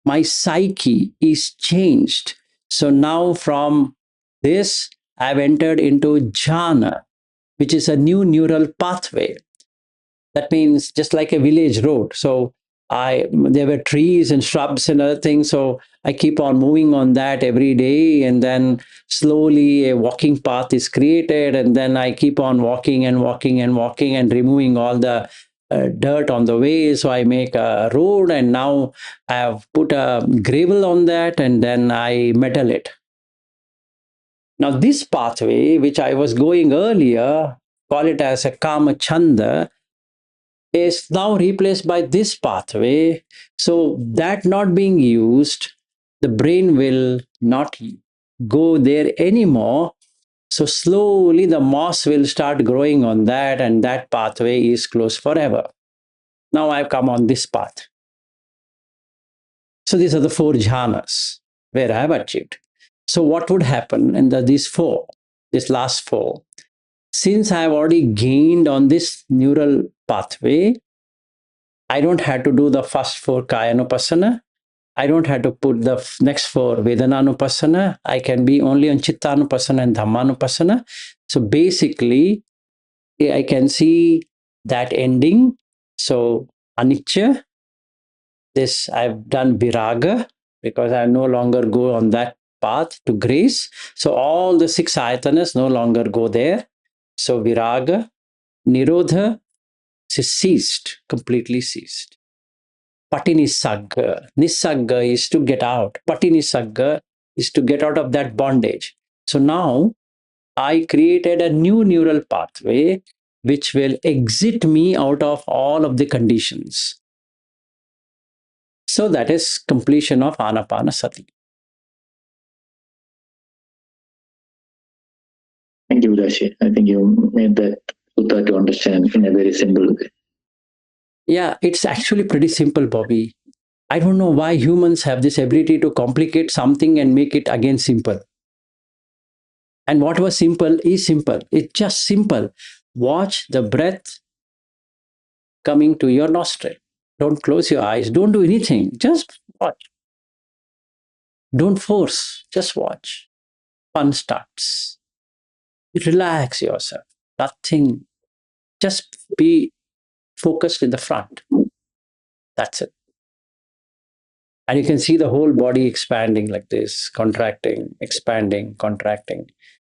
my psyche is changed. So now from this, I've entered into jhana, which is a new neural pathway. That means just like a village road. So There were trees and shrubs and other things, so I keep on moving on that every day, and then slowly a walking path is created, and then I keep on walking and walking and walking and removing all the dirt on the way, so I make a road, and now I have put a gravel on that, and then I metal it. Now this pathway which I was going earlier, call it as a kama chanda, is now replaced by this pathway. So that not being used, the brain will not go there anymore. So slowly the moss will start growing on that, and that pathway is closed forever. Now I've come on this path. So these are the 4 jhanas where I have achieved. So what would happen in these 4, this last 4? Since I have already gained on this neural pathway, I don't have to do the first 4 kayanupasana. I don't have to put the next 4 vedananupasana. I can be only on chittanupasana and dhammanupasana. So basically, I can see that ending. So anicca, this I've done viraga because I no longer go on that path to grace. So all the 6 ayatanas no longer go there. So viraga, nirodha, ceased, completely ceased. Patinisagga. Nisagga is to get out. Patinisagga is to get out of that bondage. So now I created a new neural pathway which will exit me out of all of the conditions. So that is completion of Anapanasati. Thank you, Rashi. I think you made that sutta to understand in a very simple way. Yeah, it's actually pretty simple, Bobby. I don't know why humans have this ability to complicate something and make it again simple. And what was simple is simple. It's just simple. Watch the breath coming to your nostril. Don't close your eyes. Don't do anything. Just watch. Don't force. Just watch. Fun starts. Relax yourself. Nothing. Just be focused in the front. That's it. And you can see the whole body expanding like this, contracting, expanding, contracting,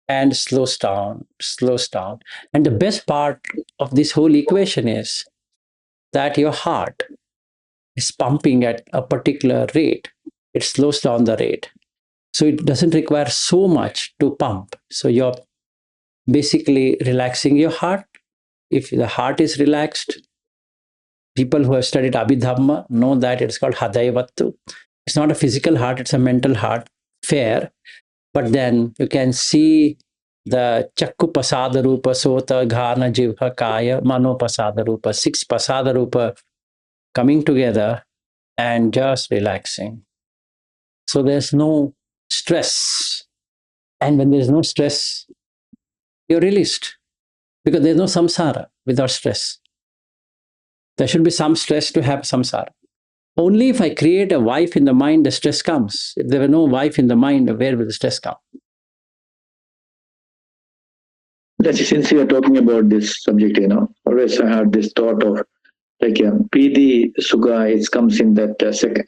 and slows down, slows down. And the best part of this whole equation is that your heart is pumping at a particular rate. It slows down the rate. So it doesn't require so much to pump. So you're basically relaxing your heart. If the heart is relaxed, people who have studied Abhidhamma know that it's called Hadaivattu. It's not a physical heart, it's a mental heart. Fair. But then you can see the Chakku Pasada Rupa, Sota, Ghana, Jivha, Kaya, Mano Pasada Rupa, 6 Pasada Rupa coming together and just relaxing. So there's no stress. And when there's no stress, you're released because there's no samsara without stress. There should be some stress to have samsara. Only if I create a wife in the mind, the stress comes. If there were no wife in the mind, where will the stress come? Since we are talking about this subject, always I had this thought of like Pidi Suga, it comes in that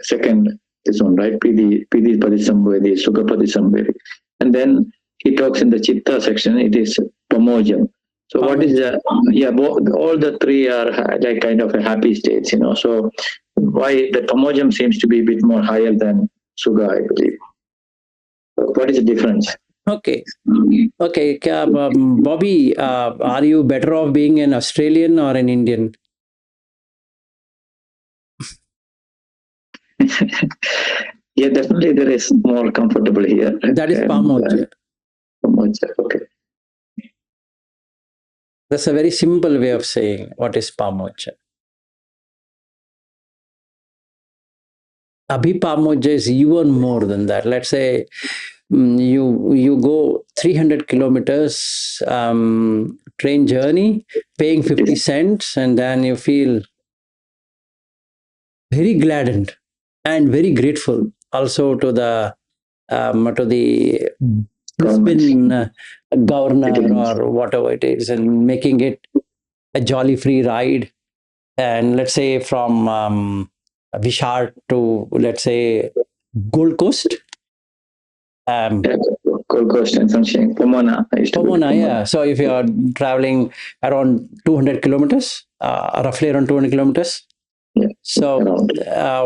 second this one, right? Pidi Padisambhedi, Suga Padisambhedi. And then he talks in the Chitta section, it is Pamojam. So what is the, all the 3 are like kind of a happy states, So why the Pamojam seems to be a bit more higher than Suga, I believe. What is the difference? Okay. Okay. Bobby, are you better off being an Australian or an Indian? Yeah, definitely there is more comfortable here. That is Pamoja. Okay. That's a very simple way of saying what is Pamoja. Abhipamoja is even more than that. Let's say you go 300 kilometers train journey, paying 50 cents, and then you feel very gladdened and very grateful also to the Brisbane governor or whatever it is, and making it a jolly free ride. And let's say from Vishar to, let's say, Gold Coast. Yeah, Gold Coast and Sunshine. Pomona. I used to go to Pomona, Pomona. yeah. So if you are traveling around 200 kilometers, roughly around 200 kilometers, Yeah, so around.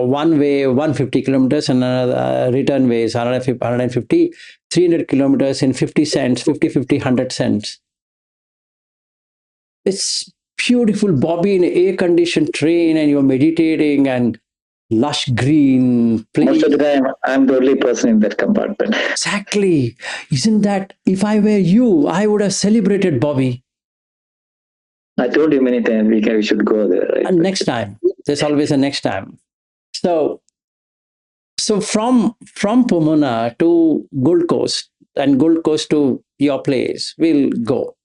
one way 150 kilometers and another return way is 150, 300 kilometers in 50 cents, 50, 50, 100 cents. It's beautiful, Bobby, in an air-conditioned train, and you're meditating and lush green Most of place. the time, I'm the only person in that compartment. Exactly. Isn't that, if I were you, I would have celebrated, Bobby. I told you many times we should go there, right? And next time, there's always a next time. So, from Pomona to Gold Coast and Gold Coast to your place, we'll go.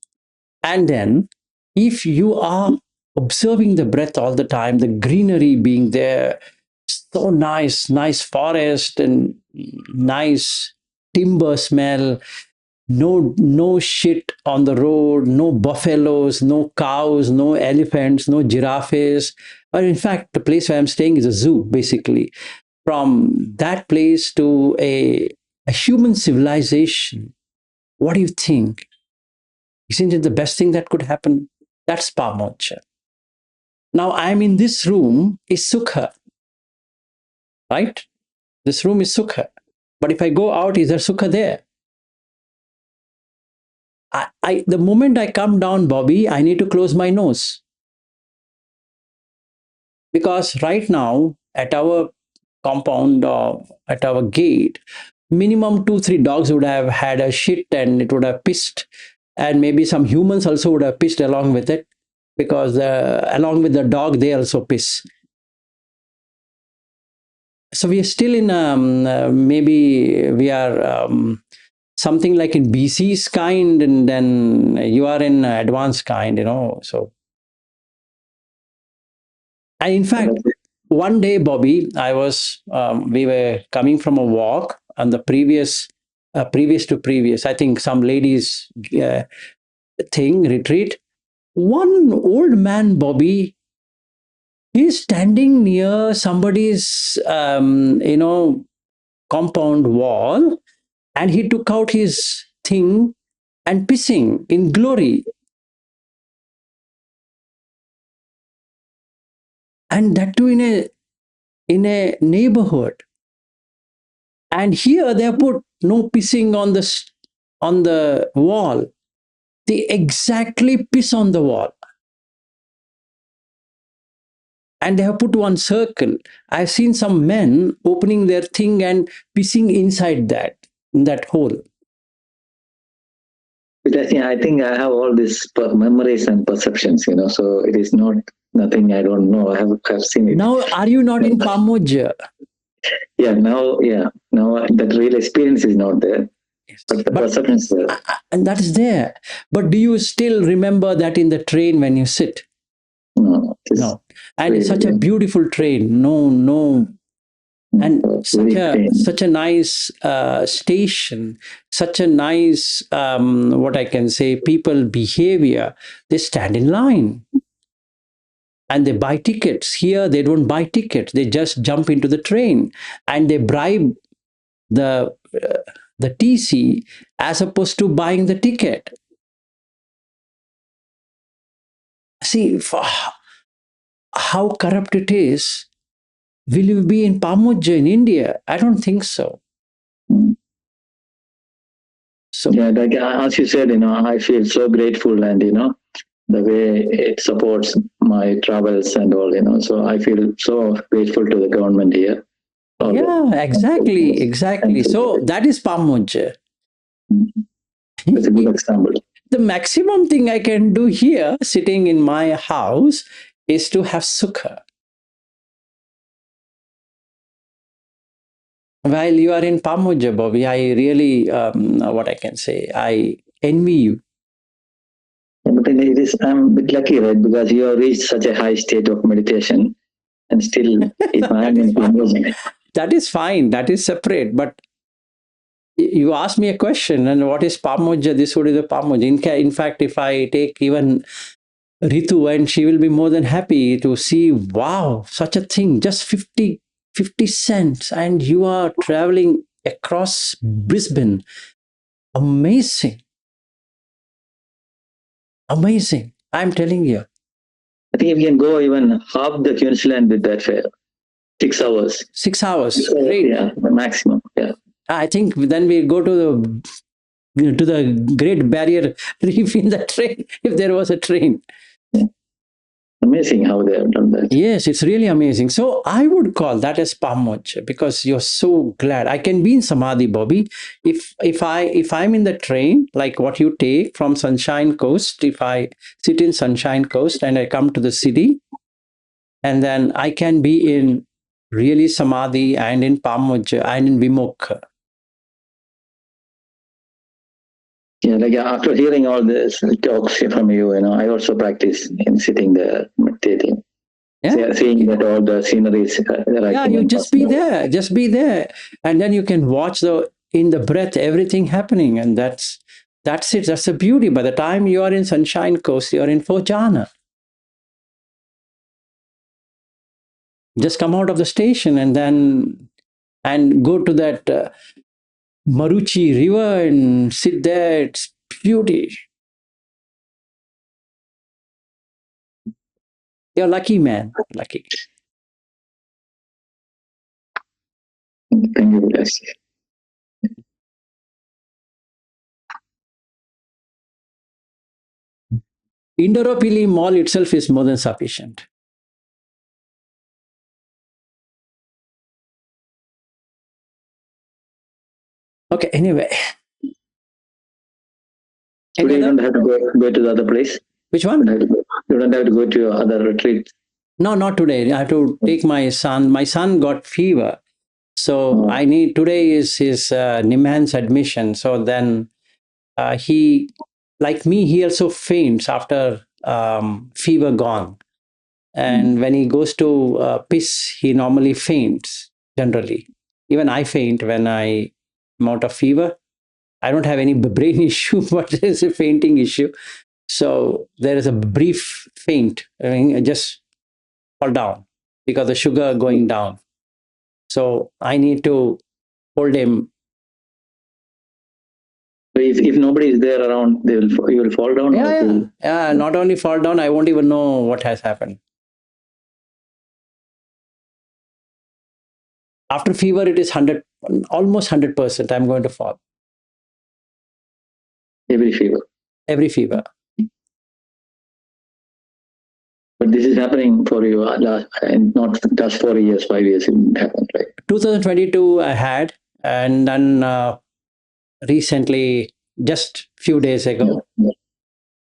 And then, if you are observing the breath all the time, the greenery being there, so nice, nice forest and nice timber smell, no shit on the road, no buffaloes, no cows, no elephants, no giraffes. Or in fact, the place where I'm staying is a zoo, basically. From that place to a human civilization, what do you think? Isn't it the best thing that could happen? That's Pamocha. Now I'm in this room is Sukha, right? This room is Sukha. But if I go out, is there Sukha there? The moment I come down, Bobby, I need to close my nose. Because right now, at our compound or at our gate, minimum 2, 3 dogs would have had a shit and it would have pissed. And maybe some humans also would have pissed along with it, because along with the dog, they also piss. So we are still in maybe we are something like in BC's kind, and then you are in advanced kind, So, and in fact, one day, Bobby, we were coming from a walk on the previous to previous, I think some ladies thing retreat. One old man, Bobby, he's standing near somebody's, compound wall, and he took out his thing and pissing in glory. And that too in a neighborhood. And here they put no pissing on the wall. They exactly piss on the wall. And they have put one circle. I've seen some men opening their thing and pissing inside in that hole. But I think I have all these memories and perceptions, so it is not nothing I don't know. I've seen it. Now, are you not in Pamoja? Yeah, now that real experience is not there. Yes. But the perception is there. And that is there. But do you still remember that in the train when you sit? No. No. And it's such a beautiful train. No. And such a nice station, such a nice, what I can say, people behavior. They stand in line and they buy tickets. Here, they don't buy tickets. They just jump into the train and they bribe the TC as opposed to buying the ticket. See how corrupt it is. Will you be in Pamuja in India? I don't think so. So yeah, like as you said, I feel so grateful, and the way it supports my travels and all, So I feel so grateful to the government here. Yeah, exactly. So that is Pamuja. That's a good example. The maximum thing I can do here, sitting in my house, is to have sukha. While you are in Pamuja, Bobby, I really, what I can say, I envy you. Yeah, but I'm a bit lucky, right? Because you have reached such a high state of meditation, and still, if I am in Pamuja, that is fine. That is separate. But you asked me a question, and what is Pamuja? This would be the Pamuja. In fact, if I take even Ritu, and she will be more than happy to see, wow, such a thing, just 50 cents, and you are traveling across Brisbane. Amazing. Amazing. I'm telling you. I think we can go even half the Queensland with that fare. 6 hours. 6 hours. Great. Yeah, the maximum. Yeah. I think then we go to the Great Barrier Reef in the train, if there was a train. Amazing how they have done that. Yes, it's really amazing. So I would call that as pamoch because you're so glad. I can be in samadhi, Bobby. If I'm in the train, like what you take from Sunshine Coast, if I sit in Sunshine Coast and I come to the city, and then I can be in really samadhi and in pamoch and in vimokha. Yeah, like after hearing all this talks from you, I also practice in sitting there meditating. Yeah, Seeing that all the sceneries. Yeah, you just be there, and then you can watch in the breath everything happening, and that's it. That's the beauty. By the time you are in Sunshine Coast, you are in Fojana. Just come out of the station and go to that Maruchi River and sit there. It's beauty. You're lucky, man. Lucky. Thank you, bless. Indoropili Mall itself is more than sufficient. Okay. Anyway, Today you don't have to go to the other place. Which one? You don't have to go to your other retreat. No, not today. I have to take my son. My son got fever. So I need, today is his Nimhan's admission. So then he, like me, he also faints after fever gone. And when he goes to piss, he normally faints generally. Even I faint when I'm out of fever. I don't have any brain issue, but there's a fainting issue. So there is a brief faint. I mean, I just fall down because the sugar going down. So I need to hold him. If nobody is there around, you will fall down. Yeah. Not only fall down, I won't even know what has happened. After fever, it is almost 100%. I'm going to fall. Every fever. Every fever. But this is happening for you and not just 4 years, 5 years. It didn't happen, right? 2022, I had, and then recently, just few days ago,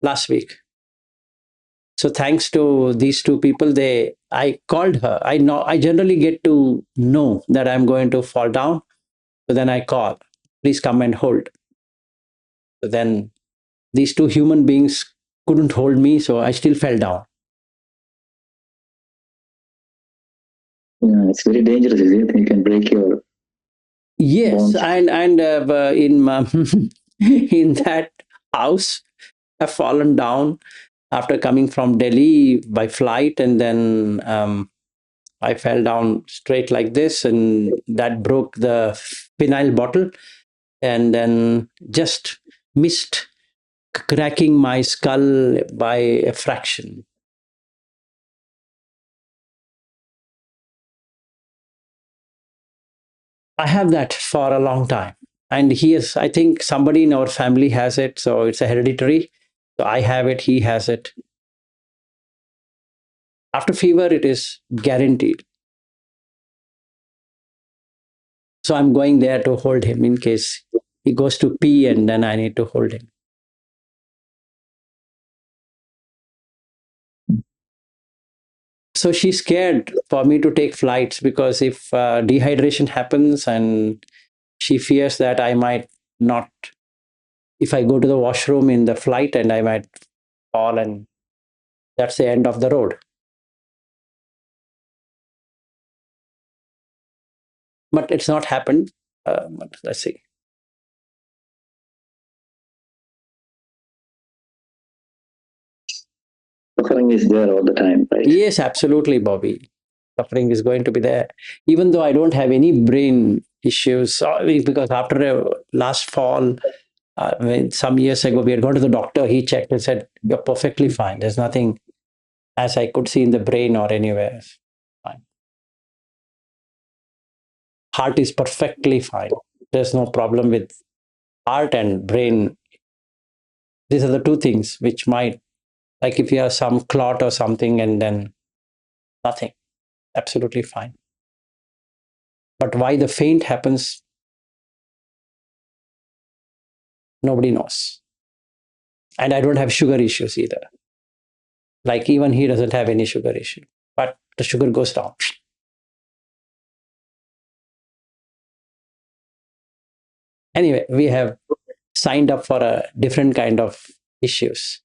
last week. So thanks to these two people, I called her. I generally get to know that I'm going to fall down. So then I call, please come and hold. So then these two human beings couldn't hold me, so I still fell down. Yeah, it's very dangerous, isn't it? You can break your Yes, bones. and in in that house, I've fallen down after coming from Delhi by flight, and then I fell down straight like this, and that broke the phenyl bottle, and then just missed cracking my skull by a fraction. I have that for a long time. And I think somebody in our family has it. So it's a hereditary. So I have it, he has it. After fever, it is guaranteed. So I'm going there to hold him in case he goes to pee and then I need to hold him. So she's scared for me to take flights because if dehydration happens, and she fears that I might not, if I go to the washroom in the flight, and I might fall, and that's the end of the road. But it's not happened. But let's see. suffering is there all the time, right? Yes, absolutely, Bobby. Suffering is going to be there. Even though I don't have any brain issues, because after a last fall, some years ago, we had gone to the doctor. He checked and said, "You're perfectly fine. There's nothing as I could see in the brain or anywhere. Fine. Heart is perfectly fine. There's no problem with heart and brain. These are the two things which might, like if you have some clot or something and then nothing, absolutely fine. But why the faint happens, nobody knows. And I don't have sugar issues either. Like even he doesn't have any sugar issue, but the sugar goes down. Anyway, we have signed up for a different kind of issues.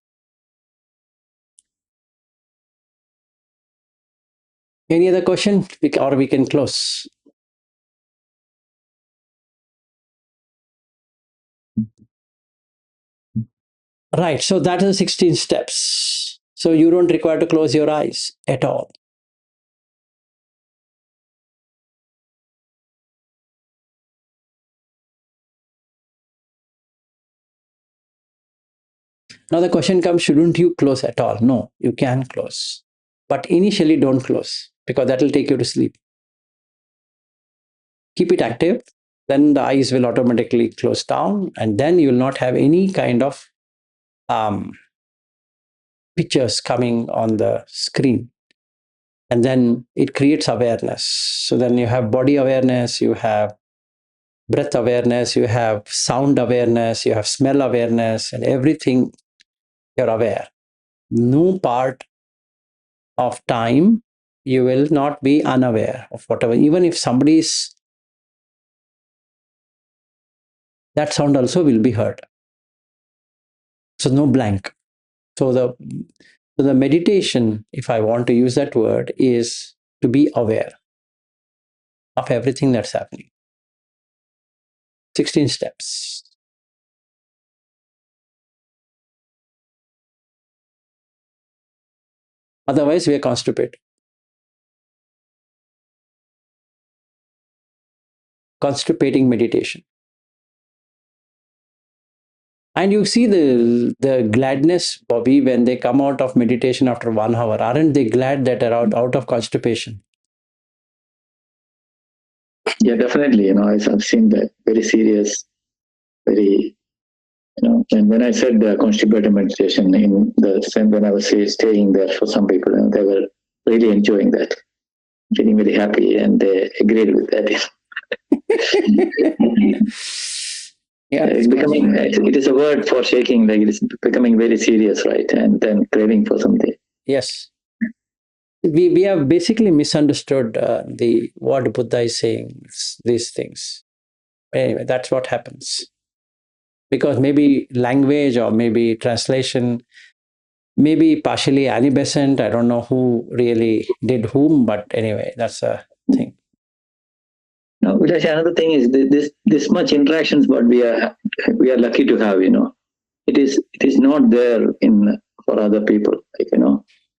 Any other question? Or we can close. Right. So that is the 16 steps. So you don't require to close your eyes at all. Now the question comes, shouldn't you close at all? No, you can close. But initially don't close because that will take you to sleep. Keep it active. Then the eyes will automatically close down and then you will not have any kind of pictures coming on the screen. And then it creates awareness. So then you have body awareness, you have breath awareness, you have sound awareness, you have smell awareness, and everything you're aware. No part of time you will not be unaware of whatever. Even if somebody's, that sound also will be heard. So no blank. So the meditation, if I want to use that word, is to be aware of everything that's happening. 16 steps. Otherwise, we are constipated. Constipating meditation. And you see the gladness, Bobby, when they come out of meditation after 1 hour. Aren't they glad that they're out of constipation? Yeah, definitely. I've seen that very serious, very, and when I said the constipated meditation in the same, when I was staying there for some people, they were really enjoying that, feeling very happy, and they agreed with that. Yeah, it's becoming, it is a word for shaking, like it is becoming very serious, right? And then craving for something. yes. We have basically misunderstood what Buddha is saying, these things. Anyway, that's what happens. Because maybe language or maybe translation, maybe partially anibescent. I don't know who really did whom, but anyway, that's a thing. No, Vilash, another thing is this much interactions what we are lucky to have. It is not there in for other people.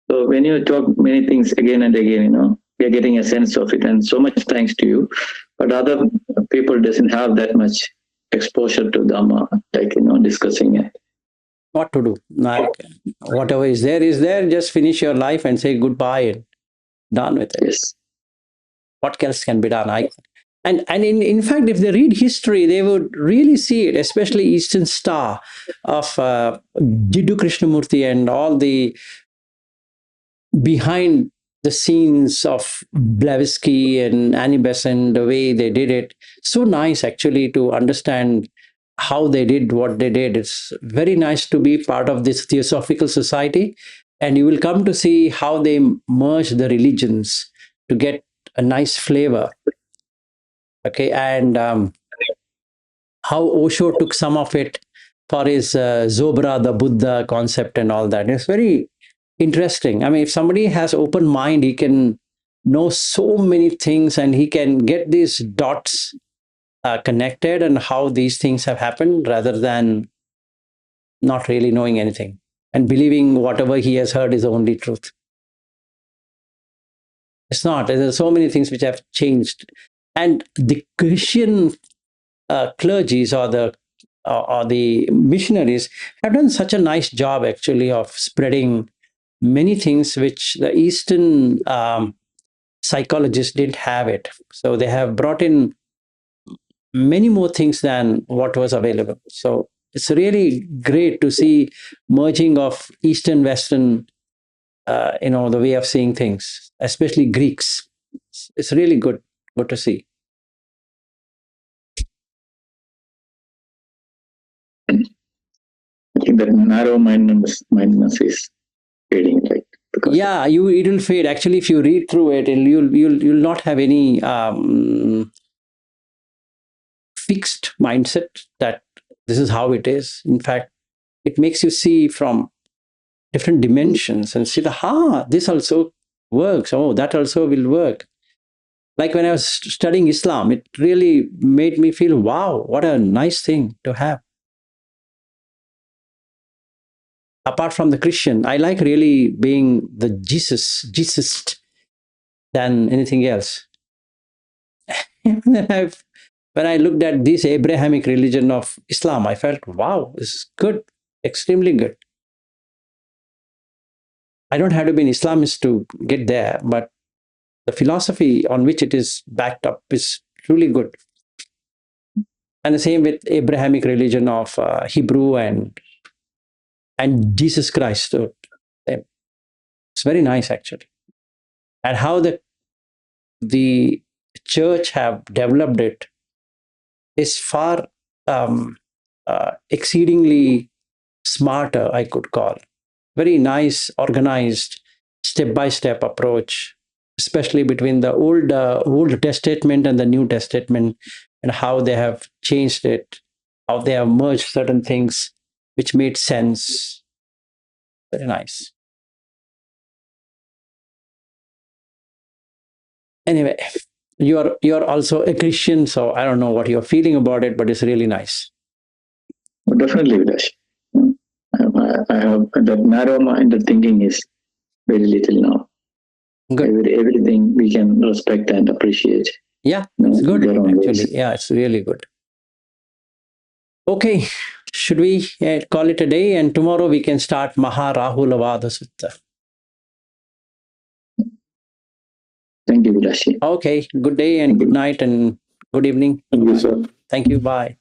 So when you talk many things again and again, we are getting a sense of it, and so much thanks to you. But other people doesn't have that much exposure to Dhamma, discussing it. What to do? Like whatever is there. Just finish your life and say goodbye and done with it. Yes. What else can be done? And in fact, if they read history, they would really see it, especially Eastern Star of Jiddu Krishnamurti and all the behind the scenes of Blavatsky and Annie Besant, the way they did it. So nice actually to understand how they did what they did. It's very nice to be part of this Theosophical Society. And you will come to see how they merge the religions to get a nice flavor. Okay, and how Osho took some of it for his Zobra, the Buddha concept and all that. It's very interesting. I mean, if somebody has open mind, he can know so many things and he can get these dots connected and how these things have happened rather than not really knowing anything. and believing whatever he has heard is the only truth. It's not. There's so many things which have changed. And the Christian clergies or the missionaries have done such a nice job actually of spreading many things which the Eastern psychologists didn't have it. So they have brought in many more things than what was available. So it's really great to see merging of Eastern Western, the way of seeing things, especially Greeks. It's really good to see. I think that narrow mindedness is fading, right? Because Yeah, it will fade. Actually, if you read through it, you'll not have any fixed mindset that this is how it is. In fact, it makes you see from different dimensions and see this also works. Oh, that also will work. Like when I was studying Islam, it really made me feel, wow, what a nice thing to have. Apart from the Christian, I like really being the Jesusist than anything else. When I looked at this Abrahamic religion of Islam, I felt, wow, this is good, extremely good. I don't have to be an Islamist to get there, but the philosophy on which it is backed up is truly good. And the same with Abrahamic religion of Hebrew and Jesus Christ. So it's very nice actually. And how the church have developed it is far exceedingly smarter, I could call. Very nice, organized, step-by-step approach, especially between the Old Testament and the New Testament, and how they have changed it, how they have merged certain things which made sense. Very nice. Anyway, you're also a Christian, so I don't know what you're feeling about it, but it's really nice. definitely, Vilash. I have that narrow-minded thinking is very little now. Good. Everything we can respect and appreciate. Yeah, it's good actually. actually. Yeah, it's really good. Okay, should we call it a day? And tomorrow we can start Maharahula Sutta. Thank you, Vilashi. Okay, good day and good night and good evening. Thank you, sir. Thank you. Bye.